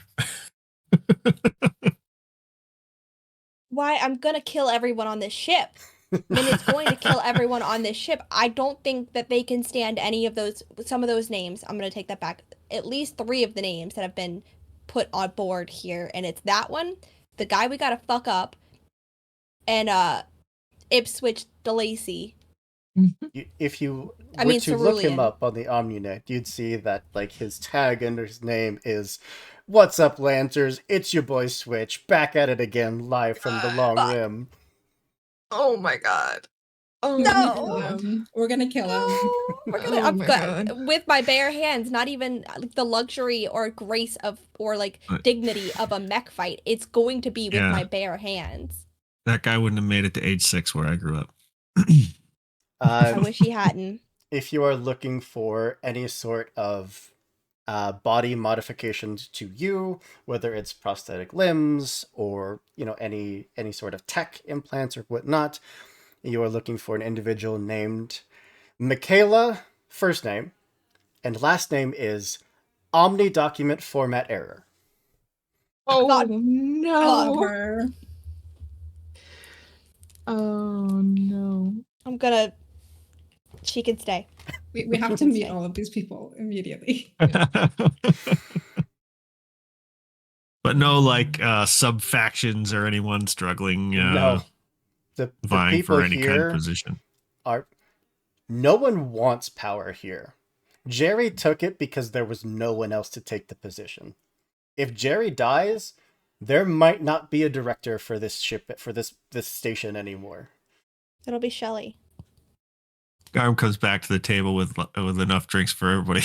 B: Why? I'm gonna kill everyone on this ship. And it's going to kill everyone on this ship. I don't think that they can stand any of those. Some of those names. I'm gonna take that back. At least 3 of the names that have been put on board here, and it's that one, the guy we gotta fuck up, and Ipswich DeLacy.
A: If you
B: I
A: were
B: mean,
A: to look him
B: Cerulean.
A: up on the OmniNet, you'd see that like his tag under his name is "What's up, Lancers? It's your boy Switch, back at it again, live from the Long
B: Fuck.
A: Rim."
C: Oh my god. Oh
E: We're gonna
B: No.
E: kill him. We're gonna kill him.
B: No, we're gonna.
C: Oh
B: I'm
C: my
B: good
C: God.
B: with my bare hands. Not even the luxury or grace of or like
D: But-
B: dignity of a mech fight. It's going to be with
D: Yeah.
B: my bare hands.
D: That guy wouldn't have made it to age 6 where I grew up.
B: I wish he hadn't.
A: If you are looking for any sort of body modifications to you, whether it's prosthetic limbs or any sort of tech implants or whatnot, you are looking for an individual named Michaela, first name, and last name is Omni Document Format Error.
C: Oh
B: God.
E: Love
C: no.
E: her.
C: Oh no.
B: I'm gonna. She can stay.
E: We have to meet all of these people immediately.
D: But no, like sub factions or anyone struggling
A: No, the
D: vying
A: people
D: for any kind of
A: here
D: position.
A: are. No one wants power here. Jerry took it because there was no one else to take the position. If Jerry dies, there might not be a director for this ship, for this station anymore.
B: It'll be Shelly.
D: Garm comes back to the table with enough drinks for everybody.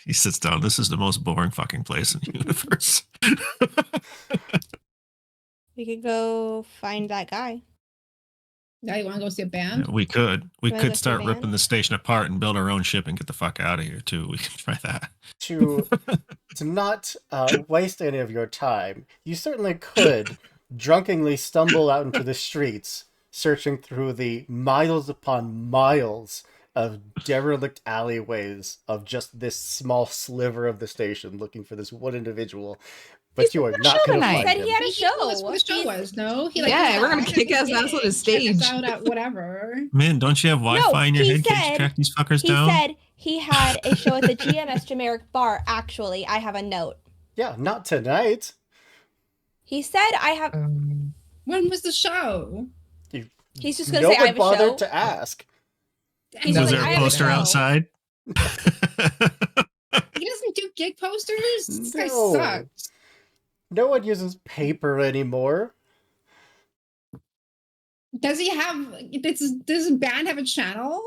D: He sits down. This is the most boring fucking place in the universe.
B: We could go find that guy.
E: Now you want to go see a
D: Yeah,
E: band?
D: we could
B: Wanna go see
D: start
B: a
D: ripping
B: band?
D: the station apart and build our own ship and get the fuck out of here too. We can try that.
A: To not waste any of your time, you certainly could drunkenly stumble out into the streets, searching through the miles upon miles of derelict alleyways of just this small sliver of the station, looking for this one individual. but you are
C: got a
A: not
C: show
A: going to
C: tonight.
A: find
B: Said
A: him.
B: he had a
E: He told us
B: show.
E: what the show
B: He's-
E: was. No, he
C: Yeah, we're gonna
E: check
C: kick
E: us
C: his ass on the
E: Check us
C: stage.
E: out at whatever.
D: Man, don't you have Wi-Fi in your
B: he
D: head? Can't you
B: said-
D: track these fuckers
B: He
D: down?
B: said he had a show at the GMS Generic Bar. Actually, I have a note.
A: Yeah, not tonight.
B: He said I have.
E: When was the show?
B: He's just gonna
A: No
B: say I
A: one
B: have a
A: bothered
B: show.
A: to ask.
B: He's
D: Was
B: like,
D: there
B: I
D: a
B: have a
D: poster
B: show.
D: outside?
E: He doesn't do gig posters. This guy
A: No.
E: sucks.
A: No one uses paper anymore.
E: Does he have? Does his band have a channel?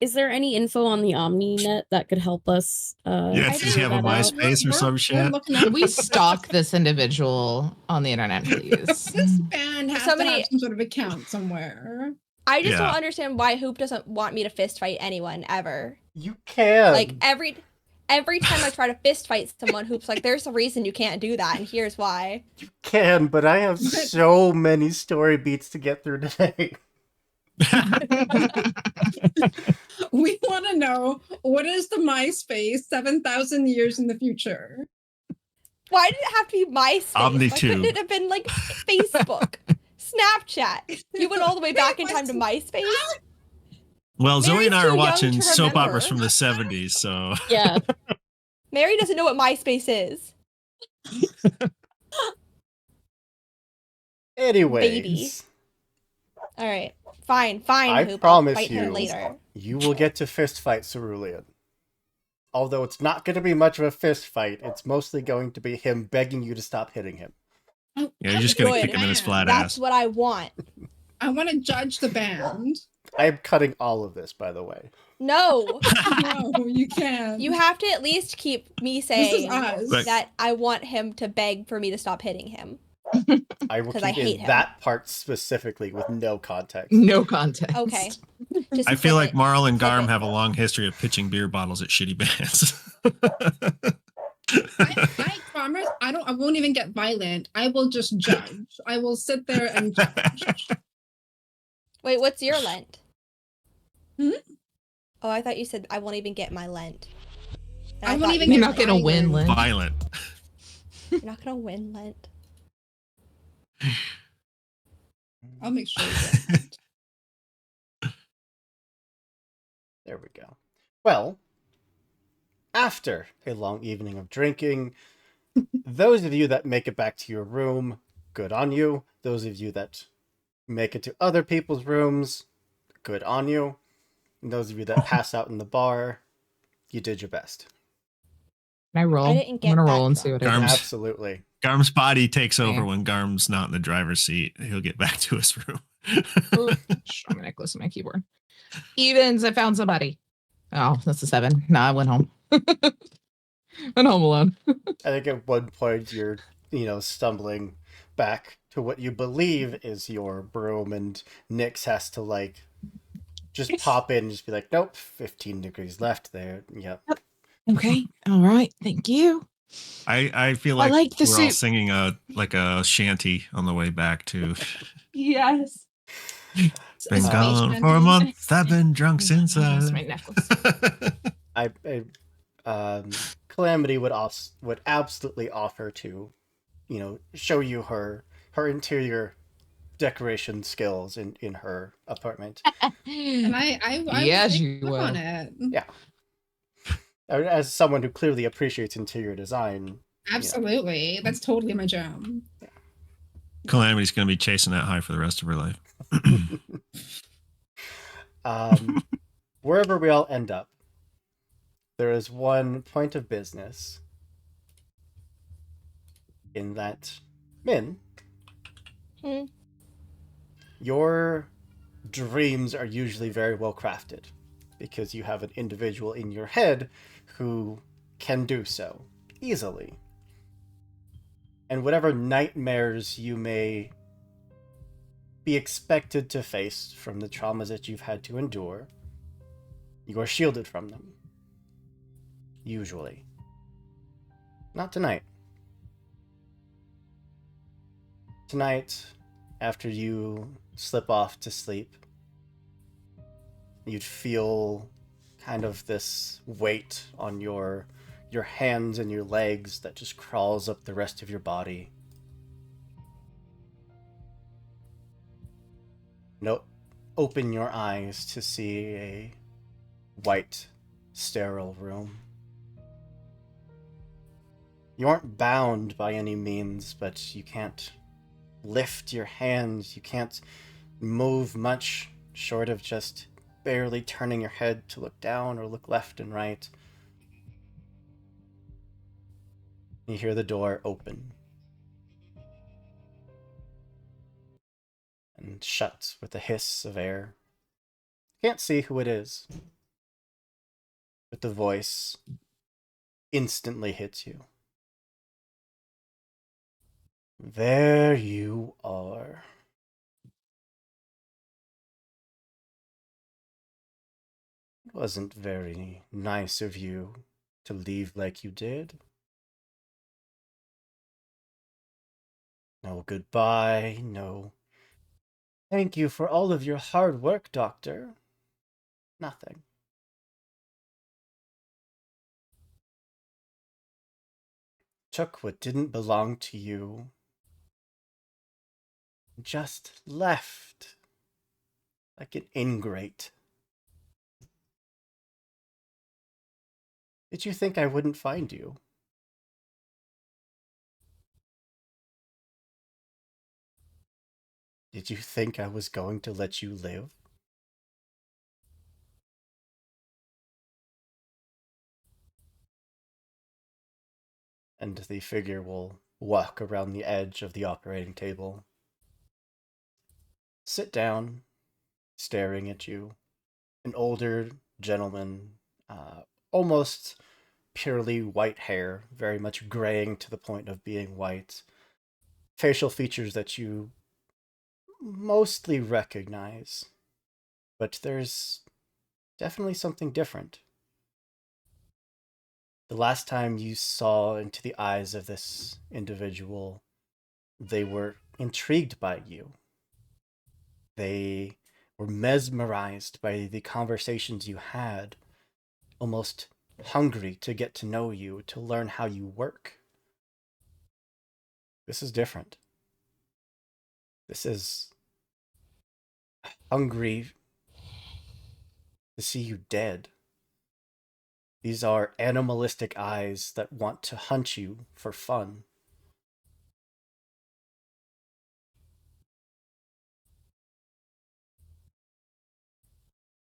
F: Is there any info on the OmniNet that could help us?
D: Yeah, does he have a
F: figure that out?
D: MySpace or some
E: We're
D: shit?
E: looking up.
C: Can we stalk this individual on the internet, please?
E: This band has to
B: Somebody-
E: have some sort of account somewhere.
B: I just
D: Yeah.
B: don't understand why Hoop doesn't want me to fist fight anyone ever.
A: You can.
B: Like every time I try to fist fight someone, Hoop's like, "There's a reason you can't do that, and here's why."
A: can, but I have so many story beats to get through today.
E: We want to know, what is the MySpace 7,000 years in the future?
B: Why did it have to be MySpace? Why
D: OmniTube.
B: couldn't it have been like Facebook, Snapchat? You went all the way back in time to MySpace.
D: Well, Zoe and I
B: Mary's
D: are
B: too young
D: watching
B: to
D: soap
B: remember.
D: operas from the 70s, so
F: Yeah.
B: Mary doesn't know what MySpace is.
A: Anyways,
B: All right, fine,
A: I
B: Hoop.
A: promise
B: I'll fight her
A: you.
B: later.
A: you will get to fist fight Cerulean. Although it's not going to be much of a fist fight, it's mostly going to be him begging you to stop hitting him.
D: yeah, you're just gonna
B: Good.
D: kick him in his flat
B: That's
D: ass.
B: what I want.
E: I want to judge the band.
A: I am cutting all of this, by the way.
B: No,
E: No, you can't.
B: you have to at least keep me
E: This is
B: saying
E: us.
D: But-
B: that I want him to beg for me to stop hitting him.
A: I will
B: 'Cause I
A: keep
B: hate
A: in
B: him.
A: that part specifically with no context.
C: No context.
B: Okay. Just
D: I feel
B: flip
D: like
B: it.
D: Marl and
B: Flip
D: Garm
B: it.
D: have a long history of pitching beer bottles at shitty bands.
E: I promise I won't even get violent. I will just judge. I will sit there and judge.
B: Wait, what's your Lent?
E: Hmm?
B: Oh, I thought you said I won't even get my Lent. And
E: I won't
B: thought
E: even
B: you
C: You're
E: get
B: meant
C: not gonna win,
E: violent.
C: Lynn.
D: Violent.
B: You're not gonna win Lent.
E: I'll make sure. You get
A: There we go. Well, after a long evening of drinking, those of you that make it back to your room, good on you. Those of you that make it to other people's rooms, good on you. And those of you that pass out in the bar, you did your best.
C: Can I roll?
B: I didn't
C: I'm
B: get
C: gonna
B: that
C: roll and see
B: far.
C: what I
D: Garm's-
C: get.
A: Absolutely.
D: Garm's body takes over
C: Okay.
D: when Garm's not in the driver's seat. He'll get back to his room.
C: I'm gonna close my keyboard. Evens, I found somebody. Oh, that's a 7. No, I went home. Went home alone.
A: I think at one point you're, stumbling back to what you believe is your broom, and Nyx has to, just pop in and just be like, nope, 15 degrees left there. Yep.
C: Okay. All right. Thank you.
D: I feel
C: I
D: like,
C: like the
D: we're all
C: suit.
D: singing a shanty on the way back too.
C: Yes.
D: Been
E: Space
D: gone
E: Shanty.
D: for a month. I've been drunk since.
C: Lost my necklace.
A: Calamity would absolutely offer to, show you her interior decoration skills in her apartment.
E: And I
C: Yes,
E: will
C: you
E: take
C: will.
E: on it.
A: As someone who clearly appreciates interior design,
E: Absolutely. That's totally my jam.
D: Calamity's gonna be chasing that high for the rest of her life.
A: wherever we all end up, there is one point of business in that, Min,
B: Hmm.
A: your dreams are usually very well crafted because you have an individual in your head who can do so easily. And whatever nightmares you may be expected to face from the traumas that you've had to endure, you are shielded from them. Usually. Not tonight. Tonight, after you slip off to sleep, you'd feel kind of this weight on your your hands and your legs that just crawls up the rest of your body. No, open your eyes to see a white, sterile room. You aren't bound by any means, but you can't lift your hands. You can't move much short of just barely turning your head to look down or look left and right. You hear the door open and shut with a hiss of air. Can't see who it is, but the voice instantly hits you. There you are. It wasn't very nice of you to leave like you did. No goodbye, no thank you for all of your hard work, Doctor. Nothing. Took what didn't belong to you. Just left. Like an ingrate. Did you think I wouldn't find you? Did you think I was going to let you live? And the figure will walk around the edge of the operating table. Sit down, staring at you. An older gentleman, almost purely white hair, very much graying to the point of being white. Facial features that you mostly recognize, but there's definitely something different. The last time you saw into the eyes of this individual, they were intrigued by you. They were mesmerized by the conversations you had, almost hungry to get to know you, to learn how you work. This is different. This is hungry to see you dead. These are animalistic eyes that want to hunt you for fun.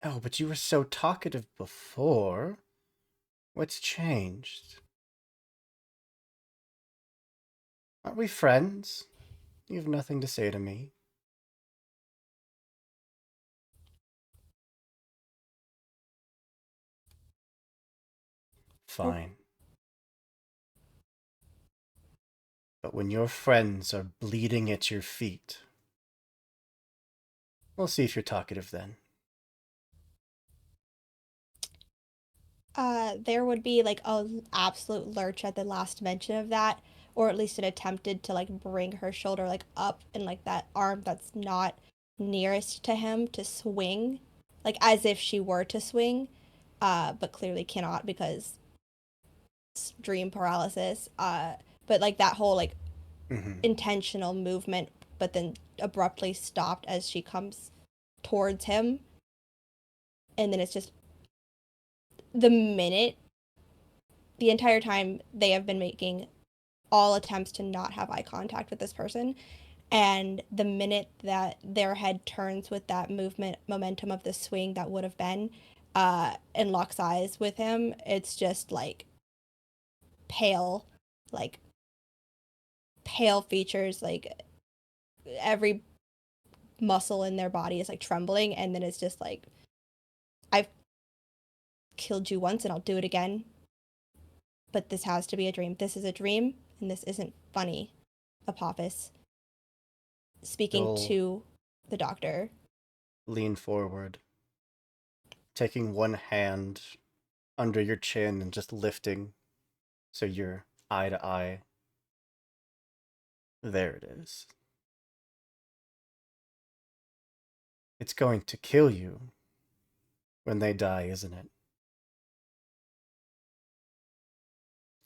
A: Oh, but you were so talkative before. What's changed? Aren't we friends? You have nothing to say to me. Fine. But when your friends are bleeding at your feet, we'll see if you're talkative then.
B: There would be like a absolute lurch at the last mention of that, or at least it attempted to like bring her shoulder like up and like that arm that's not nearest to him to swing, like as if she were to swing, but clearly cannot because it's dream paralysis. But like that whole like intentional movement, but then abruptly stopped as she comes towards him, and then it's just the entire time they have been making all attempts to not have eye contact with this person, and the minute that their head turns with that momentum of the swing that would have been, and locks eyes with him, it's just like pale, like pale features, like every muscle in their body is like trembling, and then it's just like, I've killed you once and I'll do it again, but this has to be a dream. This is a dream, and this isn't funny. Apophis speaking
A: You'll
B: to the doctor.
A: lean forward, taking one hand under your chin and just lifting so you're eye to eye. There it is. It's going to kill you when they die, isn't it?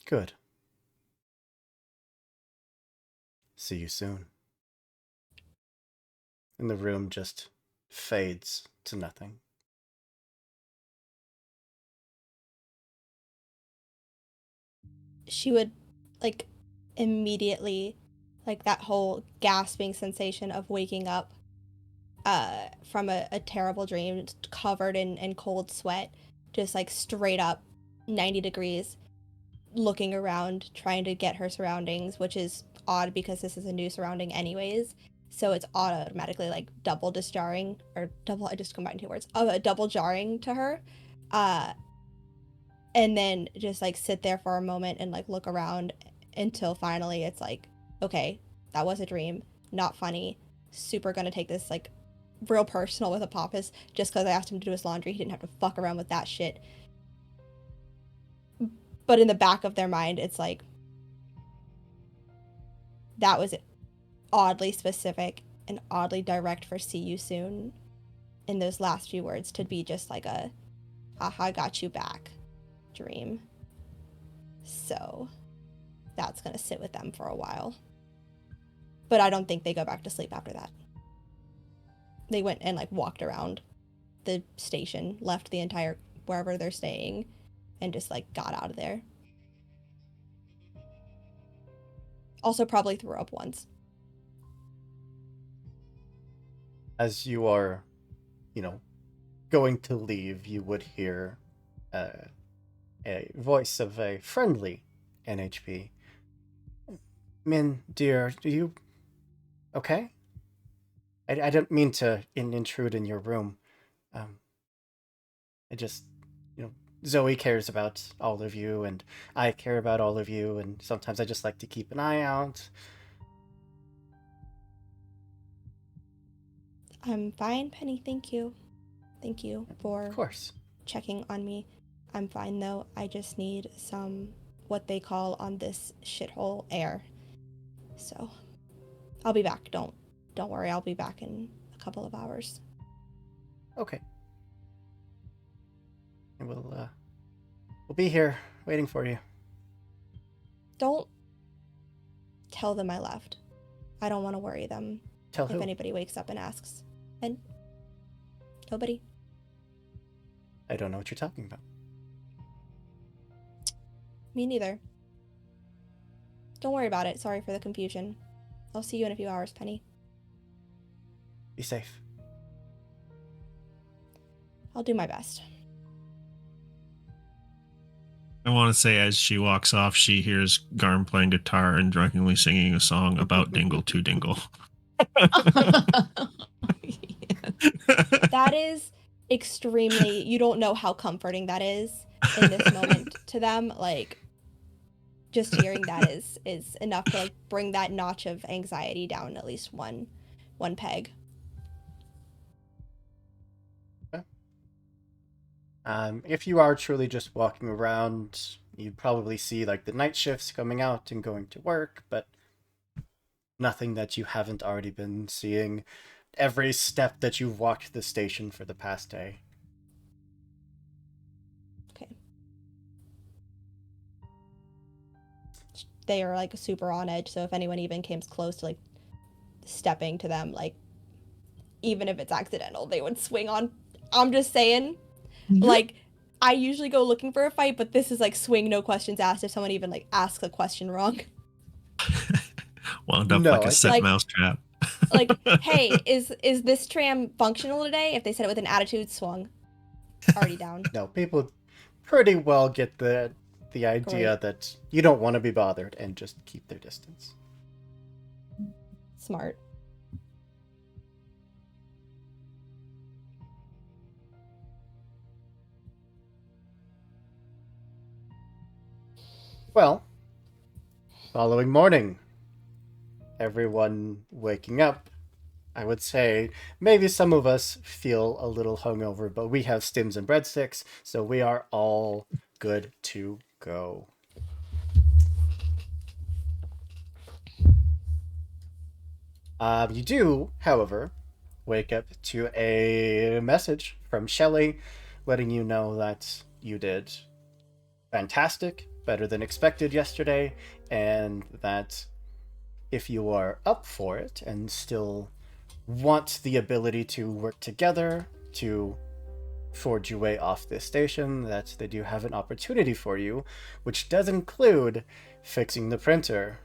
A: Good. See you soon. And the room just fades to nothing.
B: She would, like, immediately, like, that whole gasping sensation of waking up from a terrible dream, covered in cold sweat, just, like, straight up 90 degrees, looking around, trying to get her surroundings, which is odd because this is a new surrounding anyways. So it's automatically, like, double disjarring, or double, I just combined two words, double jarring to her. And then just, like, sit there for a moment and, like, look around until finally it's like, okay, that was a dream, not funny, super gonna take this, like, real personal with Apophis just because I asked him to do his laundry. He didn't have to fuck around with that shit. But in the back of their mind, it's like, that was oddly specific and oddly direct for see you soon in those last few words to be just like a, haha, got you back dream. So that's gonna sit with them for a while. But I don't think they go back to sleep after that. They went and, like, walked around the station, left the entire wherever they're staying, and just, like, got out of there. Also probably threw up once.
A: As you are, going to leave, you would hear a voice of a friendly NHP. Min, dear, do you okay? I didn't mean to intrude in your room. I just, Zoe cares about all of you, and I care about all of you, and sometimes I just like to keep an eye out.
B: I'm fine, Penny, thank you. Thank you for
A: Of course.
B: checking on me. I'm fine, though. I just need some, what they call on this shithole, air. So, I'll be back. Don't worry, I'll be back in a couple of hours.
A: Okay. And we'll be here waiting for you.
B: Don't tell them I left. I don't want to worry them
A: Tell
B: if
A: who?
B: anybody wakes up and asks. And nobody.
A: I don't know what you're talking about.
B: Me neither. Don't worry about it. Sorry for the confusion. I'll see you in a few hours, Penny.
A: Be safe.
B: I'll do my best.
D: I want to say as she walks off, she hears Garm playing guitar and drunkenly singing a song about Dingle to Dingle.
B: That is extremely, you don't know how comforting that is in this moment to them. Like, just hearing that is enough to, like, bring that notch of anxiety down at least one peg.
A: If you are truly just walking around, you'd probably see, like, the night shifts coming out and going to work, but nothing that you haven't already been seeing every step that you've walked the station for the past day.
B: Okay. They are, like, super on edge, so if anyone even came close to, like, stepping to them, like, even if it's accidental, they would swing on. I'm just saying. Like, I usually go looking for a fight, but this is, like, swing, no questions asked if someone even, like, asks a question wrong.
D: Wound up
A: No,
D: like a set
B: like-
D: mousetrap.
B: Like, hey, is this tram functional today? If they said it with an attitude, swung. Already down.
A: No, people pretty well get the idea that you don't want to be bothered and just keep their distance.
B: Smart.
A: Well, following morning, everyone waking up. I would say maybe some of us feel a little hungover, but we have stims and breadsticks, so we are all good to go. You do, however, wake up to a message from Shelley letting you know that you did fantastic better than expected yesterday, and that if you are up for it and still want the ability to work together to forge your way off this station, that they do have an opportunity for you, which does include fixing the printer.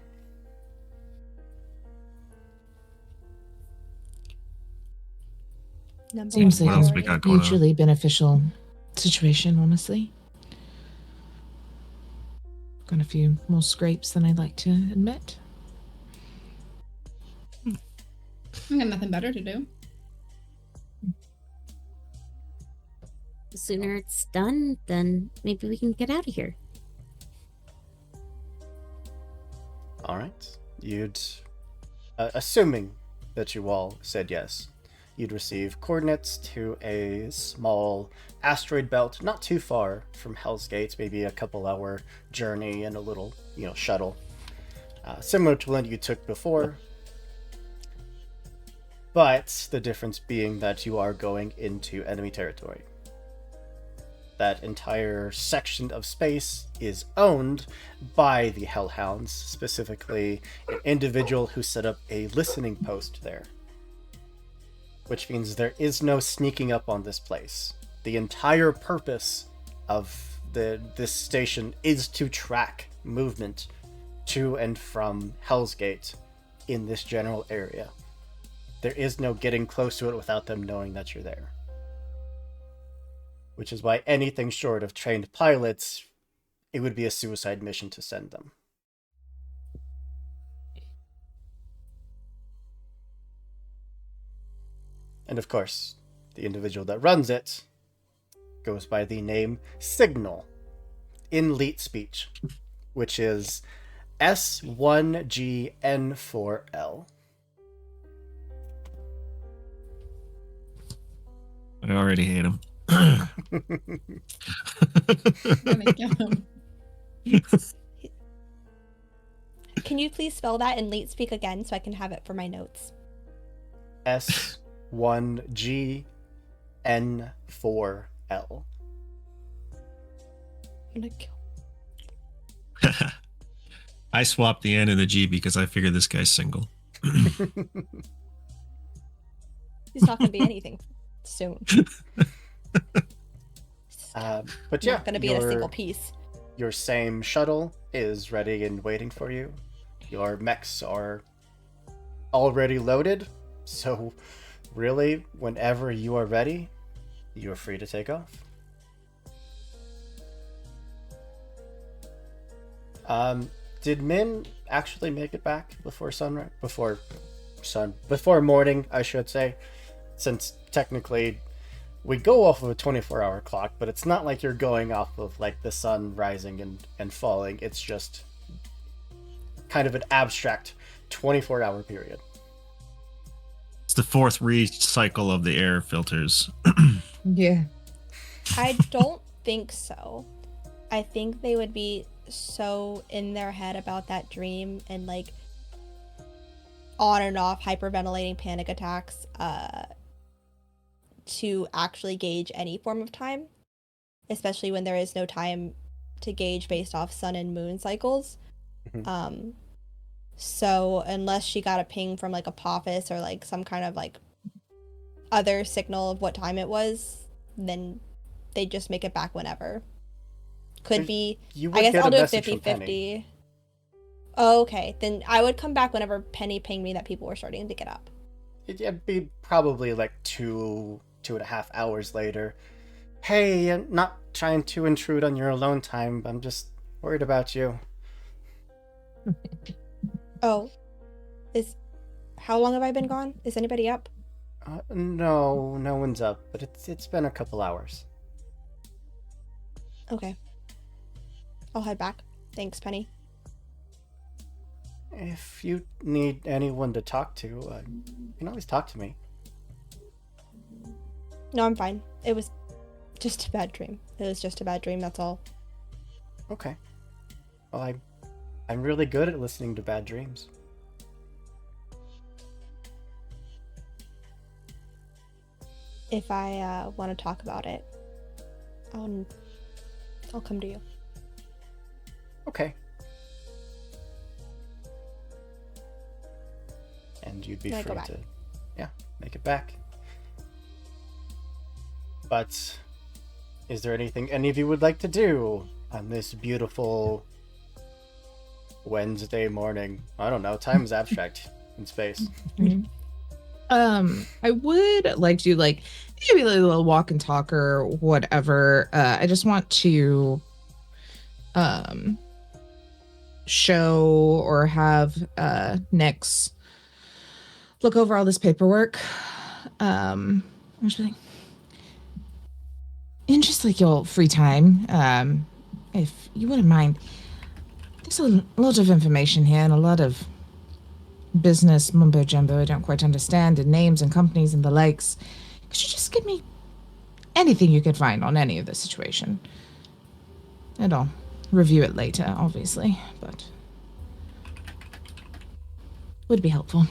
C: Seems
D: What
C: like
D: else
C: a
D: we got going on?
C: mutually beneficial situation, honestly. Got a few more scrapes than I'd like to admit.
E: I got nothing better to do.
G: The sooner it's done, then maybe we can get out of here.
A: All right. You'd, assuming that you all said yes, you'd receive coordinates to a small asteroid belt, not too far from Hell's Gates, maybe a couple-hour journey and a little, shuttle, similar to one you took before. But the difference being that you are going into enemy territory. That entire section of space is owned by the Hellhounds, specifically an individual who set up a listening post there. Which means there is no sneaking up on this place. The entire purpose of this station is to track movement to and from Hell's Gate in this general area. There is no getting close to it without them knowing that you're there. Which is why anything short of trained pilots, it would be a suicide mission to send them. And of course, the individual that runs it goes by the name Signal in Leet speech, which is S1GN4L.
D: I already hate him.
E: I'm gonna kill him.
B: Can you please spell that in late speak again so I can have it for my notes?
A: S1GN4L.
B: I'm gonna kill.
D: I swapped the N and the G because I figured this guy's single.
B: He's not gonna be anything soon.
A: But yeah,
B: Not gonna be in a single piece.
A: Your same shuttle is ready and waiting for you. Your mechs are already loaded, so really, whenever you are ready, you are free to take off. Did Min actually make it back before sunrise? Before morning, I should say, since technically we go off of a 24-hour clock, but it's not like you're going off of like the sun rising and falling. It's just kind of an abstract 24-hour period.
D: It's the fourth recycle of the air filters.
C: Yeah.
B: I don't think so. I think they would be so in their head about that dream and like on and off hyperventilating panic attacks to actually gauge any form of time, especially when there is no time to gauge based off sun and moon cycles.
A: Mhm.
B: So unless she got a ping from like Apophis or like some kind of like other signal of what time it was, then they just make it back whenever. Could be.
A: You
B: I
A: would
B: guess
A: get
B: I'll
A: a
B: do it
A: message from Penny.
B: 50-50. Oh, okay. Then I would come back whenever Penny pinged me that people were starting to get up.
A: It'd be probably like 2.5 hours later. Hey, I'm not trying to intrude on your alone time. I'm just worried about you.
B: Oh. How long have I been gone? Is anybody up?
A: No one's up, but it's been a couple hours.
B: Okay. I'll head back. Thanks, Penny.
A: If you need anyone to talk to, you can always talk to me.
B: No, I'm fine. It was just a bad dream. It was just a bad dream, that's all.
A: Okay. Well, I'm really good at listening to bad dreams.
B: If I want to talk about it, I'll come to you.
A: Okay. And you'd be
B: Can I go
A: free
B: back?
A: to, yeah, make it back. But is there anything any of you would like to do on this beautiful Wednesday morning? I don't know. Time is abstract in space.
C: I would like to like maybe like a little walk and talk or whatever. I just want to show or have Nyx look over all this paperwork. I'm just like, in just like your free time, if you wouldn't mind, there's a lot of information here and a lot of business mumbo jumbo I don't quite understand, and names and companies and the likes. Could you just give me anything you could find on any of this situation? And I'll review it later, obviously, but would be helpful.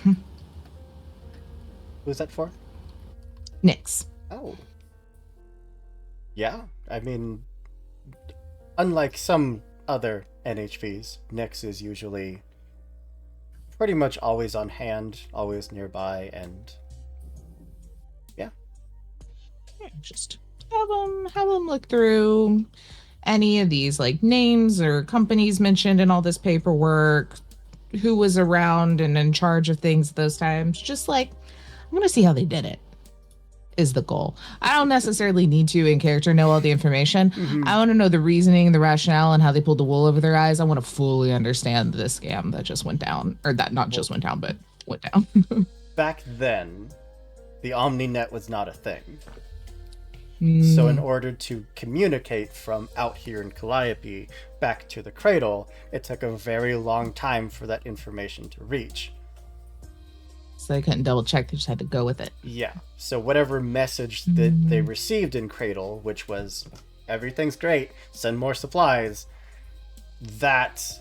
A: Who's that for?
C: Nyx.
A: Oh. Yeah, I mean, unlike some other NHVs, Nyx is usually pretty much always on hand, always nearby, and yeah.
C: Just have them look through any of these like names or companies mentioned in all this paperwork, who was around and in charge of things at those times. Just like, I want to see how they did it is the goal. I don't necessarily need to in character know all the information. I want to know the reasoning, the rationale, and how they pulled the wool over their eyes. I want to fully understand the scam that just went down, or that not just went down, but went down.
A: Back then, the OmniNet was not a thing. So in order to communicate from out here in Calliope back to the cradle, it took a very long time for that information to reach.
C: So they couldn't double check, they just had to go with it.
A: Yeah. So whatever message that they received in Cradle, which was everything's great, send more supplies, that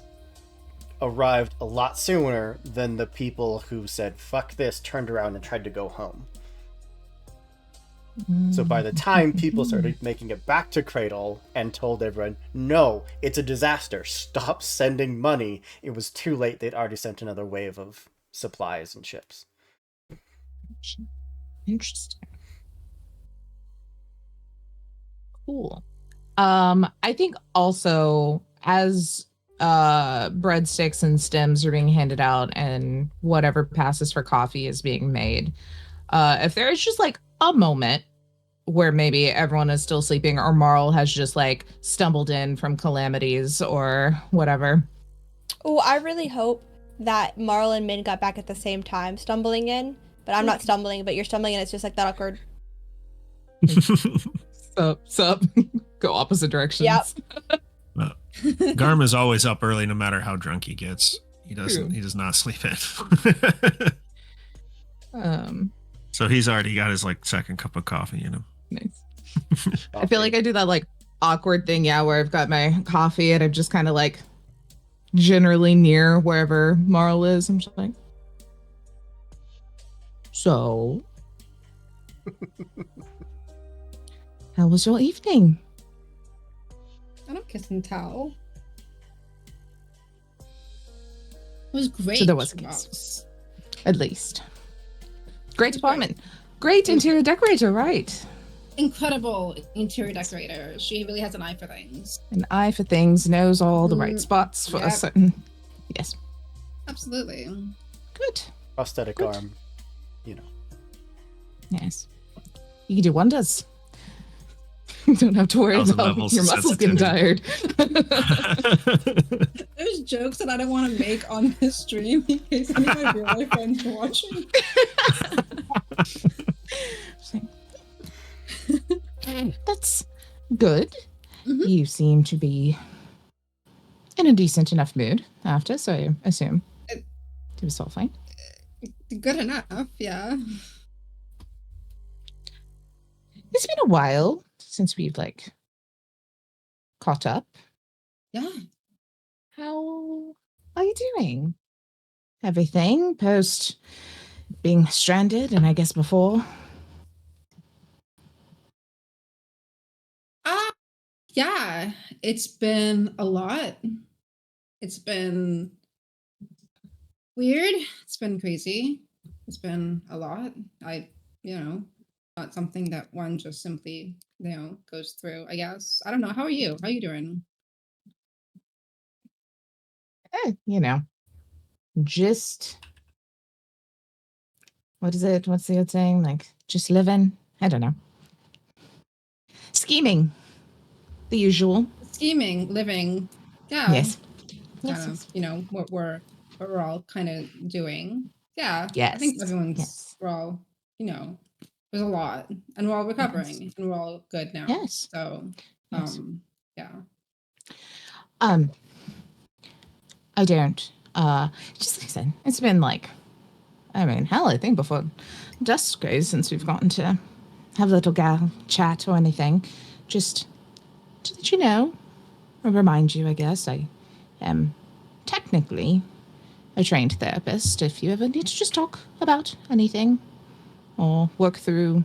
A: arrived a lot sooner than the people who said fuck this, turned around and tried to go home. So by the time people started making it back to Cradle and told everyone, no, it's a disaster, stop sending money, it was too late. They'd already sent another wave of supplies and ships.
C: Interesting. Cool. I think also as breadsticks and stems are being handed out and whatever passes for coffee is being made, if there is just like a moment where maybe everyone is still sleeping or Marl has just like stumbled in from calamities or whatever.
B: Oh, I really hope that Marl and Min got back at the same time stumbling in, but I'm not stumbling, but you're stumbling and it's just like that awkward.
C: Sup. Go opposite directions.
B: Yep.
D: Garm is always up early no matter how drunk he gets. He does not sleep in. So he's already got his like second cup of coffee, you know.
C: Nice. I feel like I do that like awkward thing, yeah, where I've got my coffee and I'm just kind of like generally near wherever Marl is. I'm just like, so how was your evening?
E: I don't kiss and tell. It was great.
C: So there was a kiss. At least. Great department. Great interior decorator, right?
E: Incredible interior decorator. She really has an eye for things.
C: An eye for things, knows all the right spots for a certain. Yes.
E: Absolutely.
C: Good.
A: Prosthetic
C: Good.
A: arm, you know.
C: Yes. You can do wonders. You don't have to worry
D: 1,000
C: about
D: levels
C: your
D: of
C: muscles getting tired.
E: There's jokes that I don't want to make on this stream in case any of my real life friends are watching.
C: That's good.
E: Mhm.
C: You seem to be in a decent enough mood after, so I assume it was all fine.
E: Good enough, yeah.
C: It's been a while since we've like caught up.
E: Yeah.
C: How are you doing? Everything post being stranded and I guess before?
E: Yeah, it's been a lot. It's been weird. It's been crazy. It's been a lot. Not something that one just simply, goes through, I guess. I don't know. How are you? How are you doing?
C: You know, just what is it? What's the old saying? Like, just living? I don't know. Scheming. The usual.
E: Scheming, living. Yeah.
C: Yes.
E: Kind
C: Yes.
E: of, what we're all kind of doing. Yeah. I think
C: Yes.
E: everyone's
C: Yes.
E: we're all, there's a lot, and we're all recovering,
C: Yes.
E: and we're all good now.
C: Yes.
E: So,
C: Yes.
E: yeah.
C: I don't. Just like I said, it's been like, I mean, hell, I think before dusk goes since we've gotten to have a little gal chat or anything. Just to let you know, or remind you, I guess, I am technically a trained therapist. If you ever need to just talk about anything or work through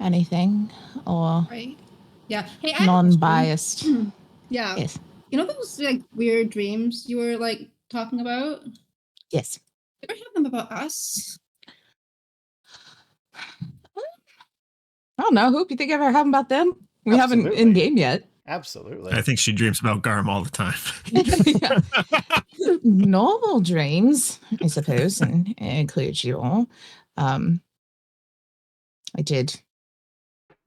C: anything or
E: Right. Yeah. Hey, I have a question.
C: non-biased.
E: Yeah.
C: Yes.
E: You know those like weird dreams you were like talking about?
C: Yes.
E: You ever have them about us?
C: I don't know. Hope you think ever have about them? We haven't
A: Absolutely.
C: in game yet.
A: Absolutely.
D: I think she dreams about Garm all the time.
C: Yeah. Normal dreams, I suppose, and includes you all. I did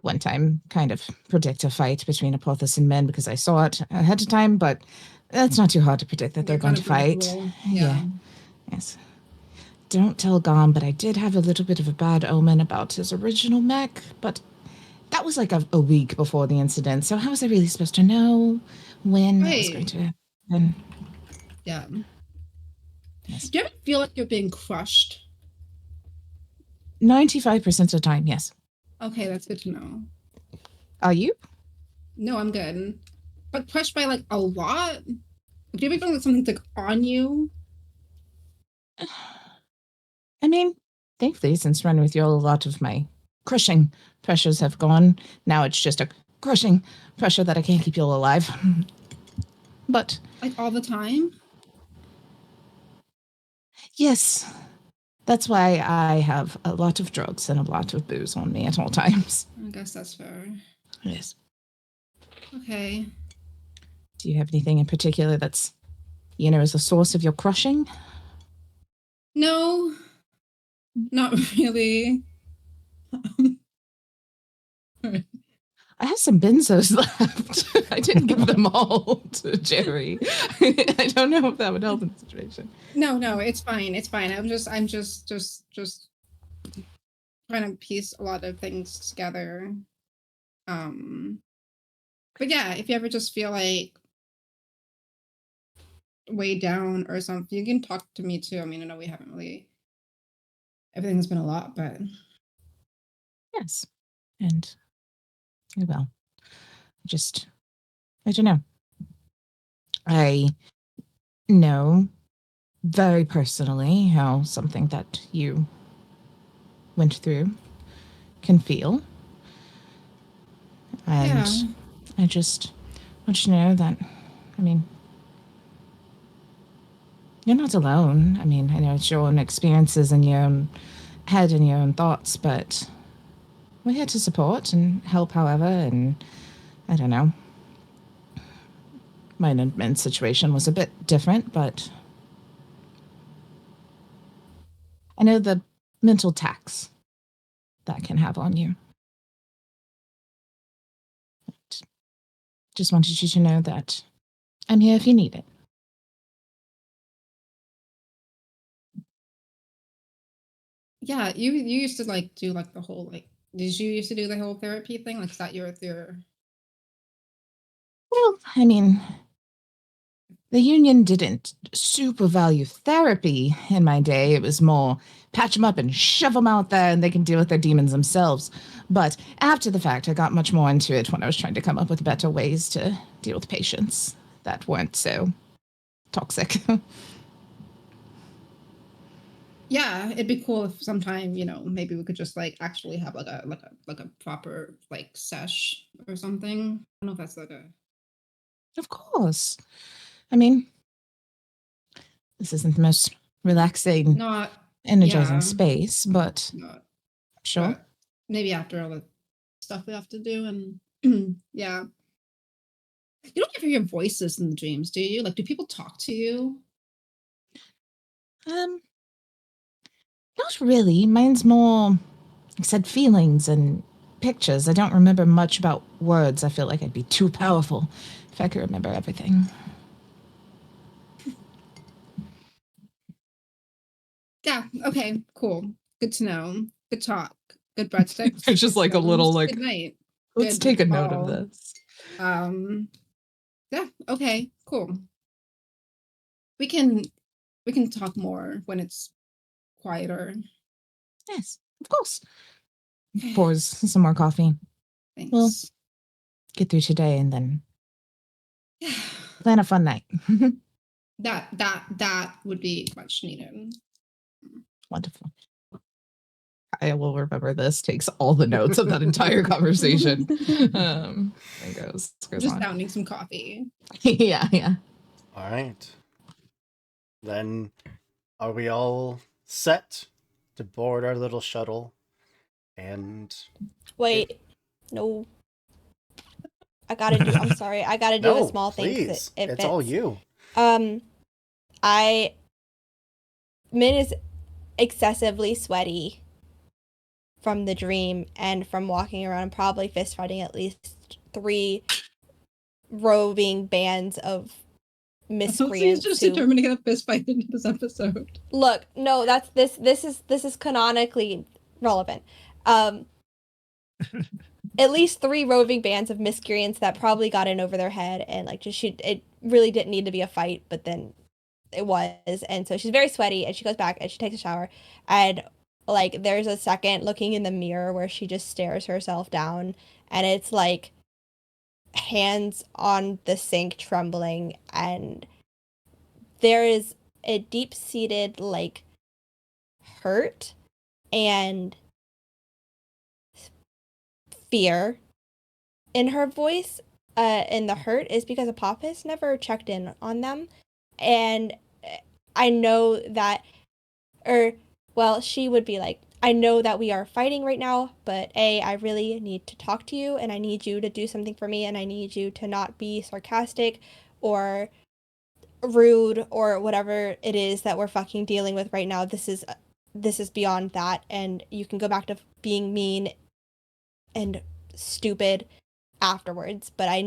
C: one time kind of predict a fight between a Porthos and men because I saw it ahead of time, but it's not too hard to predict that they're going to fight.
E: Yeah.
C: Yes. Don't tell Gom, but I did have a little bit of a bad omen about his original mech, but that was like a week before the incident, so how was I really supposed to know when that was going to happen?
E: Yeah.
C: Yes.
E: Do you ever feel like you're being crushed?
C: 95% of the time, yes.
E: Okay, that's good to know.
C: Are you?
E: No, I'm good. But crushed by like a lot? Do you ever feel like something's like on you?
C: I mean, thankfully, since running with you all, a lot of my crushing pressures have gone. Now it's just a crushing pressure that I can't keep you all alive. But
E: Like all the time?
C: yes, that's why I have a lot of drugs and a lot of booze on me at all times.
E: I guess that's fair.
C: Yes.
E: Okay.
C: Do you have anything in particular that's, as a source of your crushing?
E: No, not really.
C: I have some benzos left. I didn't give them all to Jerry. I don't know if that would help in the situation.
E: No, it's fine. It's fine. I'm just trying to piece a lot of things together. But yeah, if you ever just feel like way down or something, you can talk to me too. I mean, I know we haven't really, everything's been a lot, but
C: Yes. And, well, I don't know. I know very personally how something that you went through can feel. And
E: yeah.
C: I just want you to know that, I mean, you're not alone. I mean, I know it's your own experiences and your own head and your own thoughts, but we're here to support and help however. And I don't know. My admin situation was a bit different, but I know the mental tax that can have on you. Just wanted you to know that I'm here if you need it.
E: Yeah, you used to like do like the whole like, did you used to do the whole therapy thing? Like, is that your
C: Well, I mean, the union didn't super value therapy in my day. It was more patch them up and shove them out there and they can deal with their demons themselves. But after the fact, I got much more into it when I was trying to come up with better ways to deal with patients that weren't so toxic.
E: Yeah, it'd be cool if sometime, maybe we could just like actually have like a proper like sesh or something. I don't know if that's like a
C: Of course. I mean, This isn't the most relaxing,
E: Not
C: energizing
E: yeah,
C: space, but
E: not
C: sure.
E: but maybe after all the stuff we have to do and yeah. You don't ever hear voices in the dreams, do you? Like, do people talk to you?
C: Um, not really. Mine's more, like I said, feelings and pictures. I don't remember much about words. I feel like I'd be too powerful if I could remember everything.
E: Yeah. Okay. Cool. Good to know. Good talk. Good breadsticks.
C: It's just
E: Good
C: like a little
E: scones.
C: like,
E: Good night.
C: let's
E: Good
C: take a note of
E: call.
C: this.
E: Yeah. Okay. Cool. We can talk more when it's quieter.
C: Yes, of course. Pours some more coffee.
E: Thanks.
C: Well, get through today and then
E: Yeah.
C: plan a fun night.
E: That would be much needed.
C: Wonderful. I will remember this. Takes all the notes of that entire conversation. And goes
E: Just
C: on.
E: downing some coffee.
C: Yeah.
A: All right. Then, are we all set to board our little shuttle? And
B: Wait, no. I gotta do. I'm sorry. I gotta do
A: no,
B: a small thing
A: please,
B: because it
A: it's
B: fits.
A: all you.
B: Min is excessively sweaty from the dream and from walking around and probably fist fighting at least 3 roving bands of miscreants.
E: He's just
B: who...
E: determined to get a fist fight into this episode.
B: Look, no, that's this is canonically relevant. At least 3 roving bands of miscreants that probably got in over their head and like just it really didn't need to be a fight, but then it was. And so she's very sweaty and she goes back and she takes a shower and like there's a second looking in the mirror where she just stares herself down and it's like hands on the sink trembling and there is a deep-seated like hurt and fear in her voice. And the hurt is because Apophis never checked in on them. And I know that, she would be like, I know that we are fighting right now, but I really need to talk to you and I need you to do something for me and I need you to not be sarcastic or rude or whatever it is that we're fucking dealing with right now. This is beyond that and you can go back to being mean and stupid afterwards, but you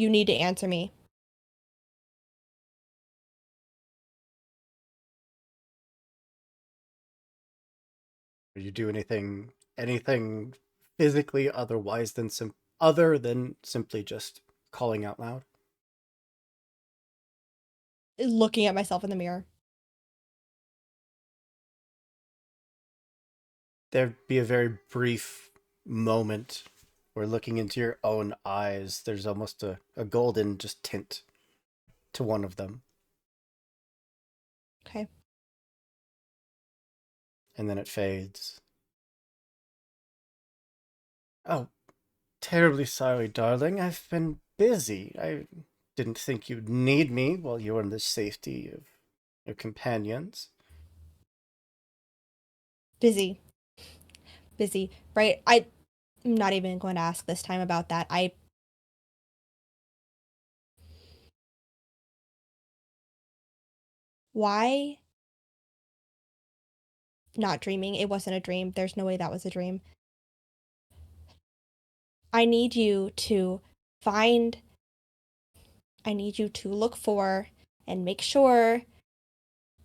B: need to answer me.
A: Or you do anything physically otherwise than other than simply just calling out loud?
B: Looking at myself in the mirror.
A: There'd be a very brief moment where looking into your own eyes, there's almost a golden just tint to one of them.
B: Okay.
A: And then it fades. Oh, terribly sorry, darling. I've been busy. I didn't think you'd need me while you were in the safety of your companions.
B: Busy. Right? I'm not even going to ask this time about that. Why? Not dreaming. It wasn't a dream. There's no way that was a dream. I need you to look for and make sure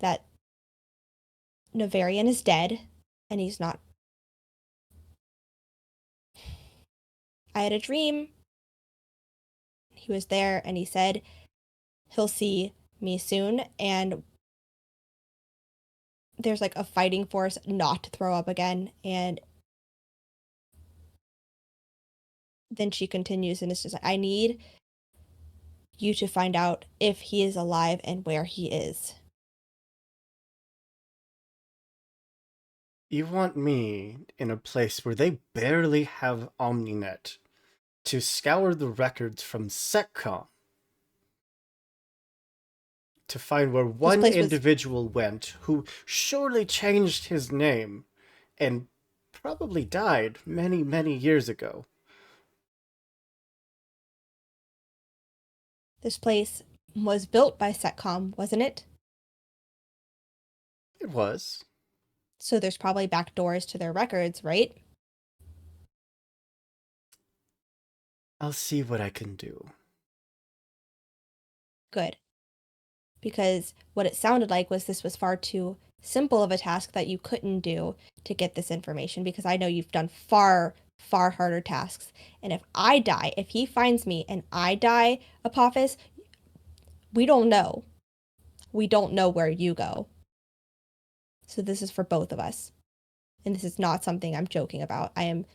B: that Navarian is dead and he's not. I had a dream. He was there and he said he'll see me soon and there's like a fighting force not to throw up again. And then she continues and it's just like, I need you to find out if he is alive and where he is.
A: You want me in a place where they barely have Omninet to scour the records from SecCom? to find where one
B: place was-
A: individual went who surely changed his name and probably died many, many years ago.
B: This place was built by Setcom, wasn't it?
A: It was.
B: So there's probably back doors to their records, right?
A: I'll see what I can do.
B: Good. Because what it sounded like was this was far too simple of a task that you couldn't do to get this information, because I know you've done far, far harder tasks. And if I die, if he finds me and I die, Apophis, we don't know. We don't know where you go. So this is for both of us. And this is not something I'm joking about. I am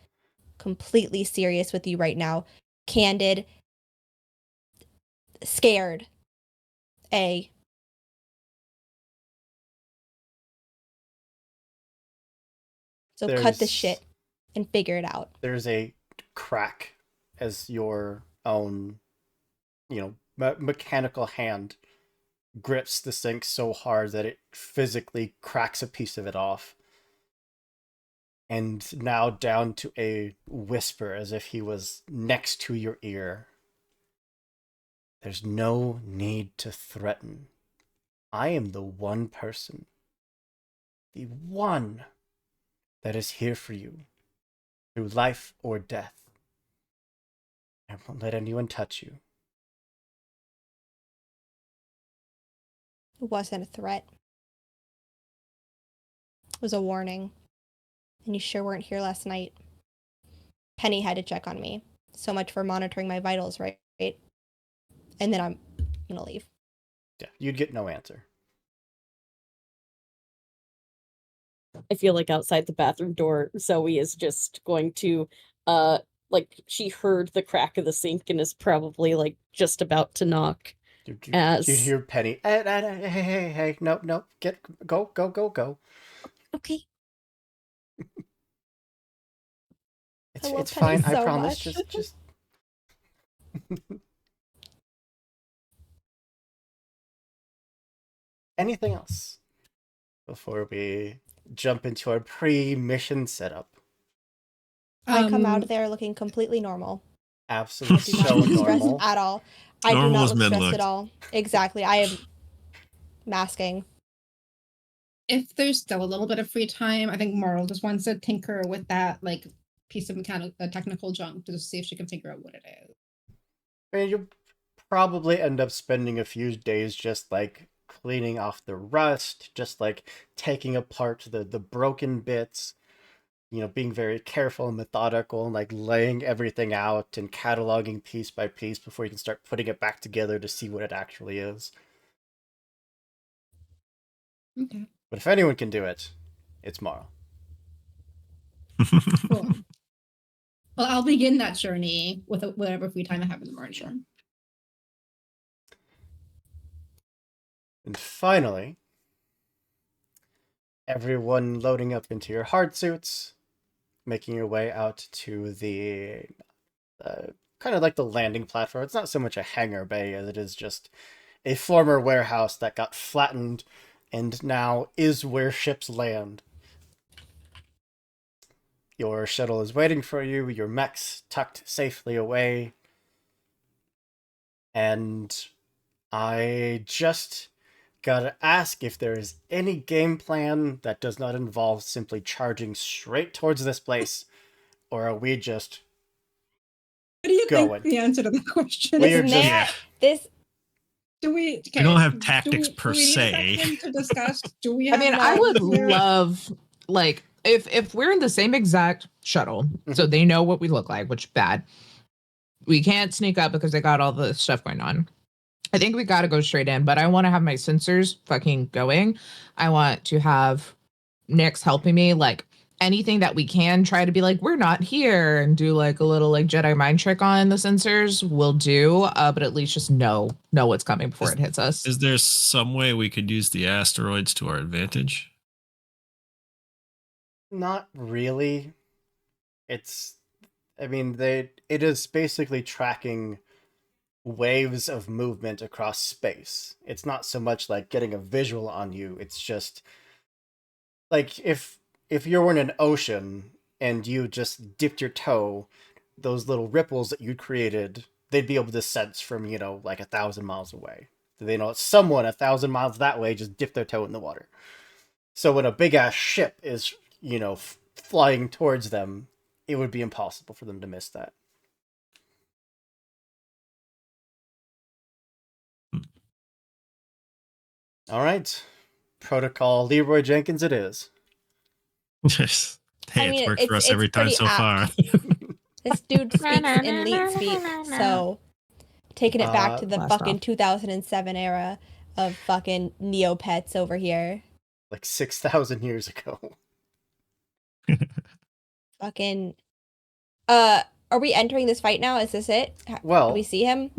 B: completely serious with you right now. Candid. Scared. So cut this shit and figure it out.
A: There's a crack as your own, mechanical hand grips the sink so hard that it physically cracks a piece of it off. And now down to a whisper as if he was next to your ear. There's no need to threaten. I am the one person, the one that is here for you through life or death. I won't let anyone touch you.
B: It wasn't a threat. It was a warning. And you sure weren't here last night. Penny had to check on me. So much for monitoring my vitals, right? And then I'm gonna leave.
A: Yeah, you'd get no answer.
F: I feel like outside the bathroom door, Zoe is just going to, she heard the crack of the sink and is probably like just about to knock.
A: You'd hear Penny. Hey, no, go.
G: Okay.
A: It's fine. I
B: so
A: promise.
B: much.
A: Just. Anything else before we jump into our pre-mission setup?
B: I come out of there looking completely normal.
A: Absolutely
B: I do not
A: so
B: look stressed
A: normal.
B: at all. I
D: Normal
B: do not
D: as
B: look
D: men
B: stressed
D: look.
B: at all. Exactly. I am masking.
E: If there's still a little bit of free time, I think Moral just wants to tinker with that like piece of technical junk to see if she can figure out what it is.
A: I mean, you'll probably end up spending a few days just like cleaning off the rust, just like taking apart the broken bits, being very careful and methodical and like laying everything out and cataloging piece by piece before you can start putting it back together to see what it actually is.
E: Okay.
A: But if anyone can do it, it's Marl.
E: Cool. Well, I'll begin that journey with whatever free time I have in the morning.
A: Sure. And finally, everyone loading up into your hard suits, making your way out to the kind of like the landing platform. It's not so much a hangar bay as it is just a former warehouse that got flattened and now is where ships land. Your shuttle is waiting for you, your mech's tucked safely away, and I just gotta ask if there is any game plan that does not involve simply charging straight towards this place, or are we just
E: What do you
A: going?
E: think the answer to that question
A: We are
E: is?
A: just-
D: Yeah.
B: This
E: Do we? Okay,
D: We don't have tactics per
E: do we need a
D: se.
E: section to discuss? Do we?
C: I
E: Have
C: mean, I would
E: clear-
C: love, like, if we're in the same exact shuttle, so they know what we look like, which bad. We can't sneak up because they got all the stuff going on. I think we got to go straight in, but I want to have my sensors fucking going. I want to have Nyx helping me, like anything that we can try to be like, we're not here, and do like a little like Jedi mind trick on the sensors. We'll do, but at least just know what's coming before it hits us.
D: Is there some way we could use the asteroids to our advantage?
A: Not really. It is basically tracking waves of movement across space. It's not so much like getting a visual on you. It's just like if you were in an ocean and you just dipped your toe, those little ripples that you created, they'd be able to sense from, like 1,000 miles away. They know someone 1,000 miles that way just dipped their toe in the water. So when a big ass ship is, flying towards them, it would be impossible for them to miss that. All right. Protocol Leroy Jenkins it is.
D: Yes. Hey,
B: I mean,
D: it's worked for us
B: it's
D: every time
B: pretty
D: so far.
B: This dude speaks in leet speak, so taking it back to the
C: blast
B: fucking
C: off.
B: 2007 era of fucking Neopets over here.
A: Like 6,000 years ago.
B: Fucking, are we entering this fight now? Is this it?
A: Well,
B: do we see him?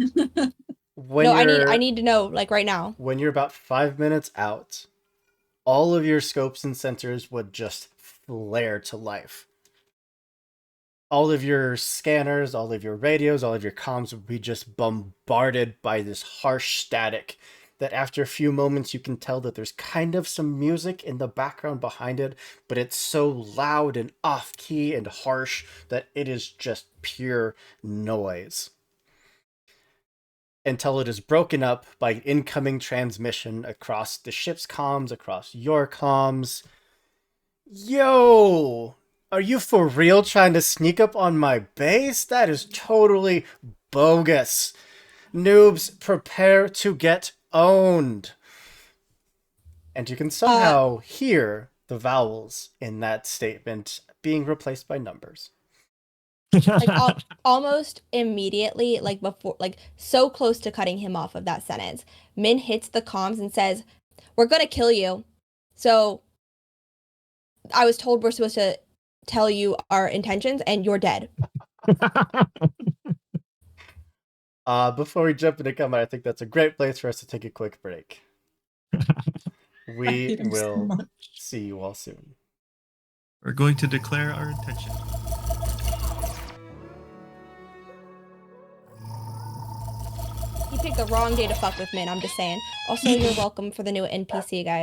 A: When
B: No,
A: you're,
B: I need to know, like, right now.
A: When you're about 5 minutes out, all of your scopes and sensors would just flare to life. All of your scanners, all of your radios, all of your comms would be just bombarded by this harsh static that after a few moments you can tell that there's kind of some music in the background behind it, but it's so loud and off-key and harsh that it is just pure noise. Until it is broken up by incoming transmission across the ship's comms, across your comms. Yo! Are you for real trying to sneak up on my base? That is totally bogus. Noobs, prepare to get owned. And you can somehow hear the vowels in that statement being replaced by numbers.
B: Like almost immediately, like before, like so close to cutting him off of that sentence, Min hits the comms and says, "We're gonna kill you." So I was told we're supposed to tell you our intentions, and you're dead.
A: Before we jump into combat, I think that's a great place for us to take a quick break. We will see you all soon.
D: We're going to declare our intention.
B: You picked the wrong day to fuck with Min, I'm just saying. Also, you're welcome for the new NPC, guys.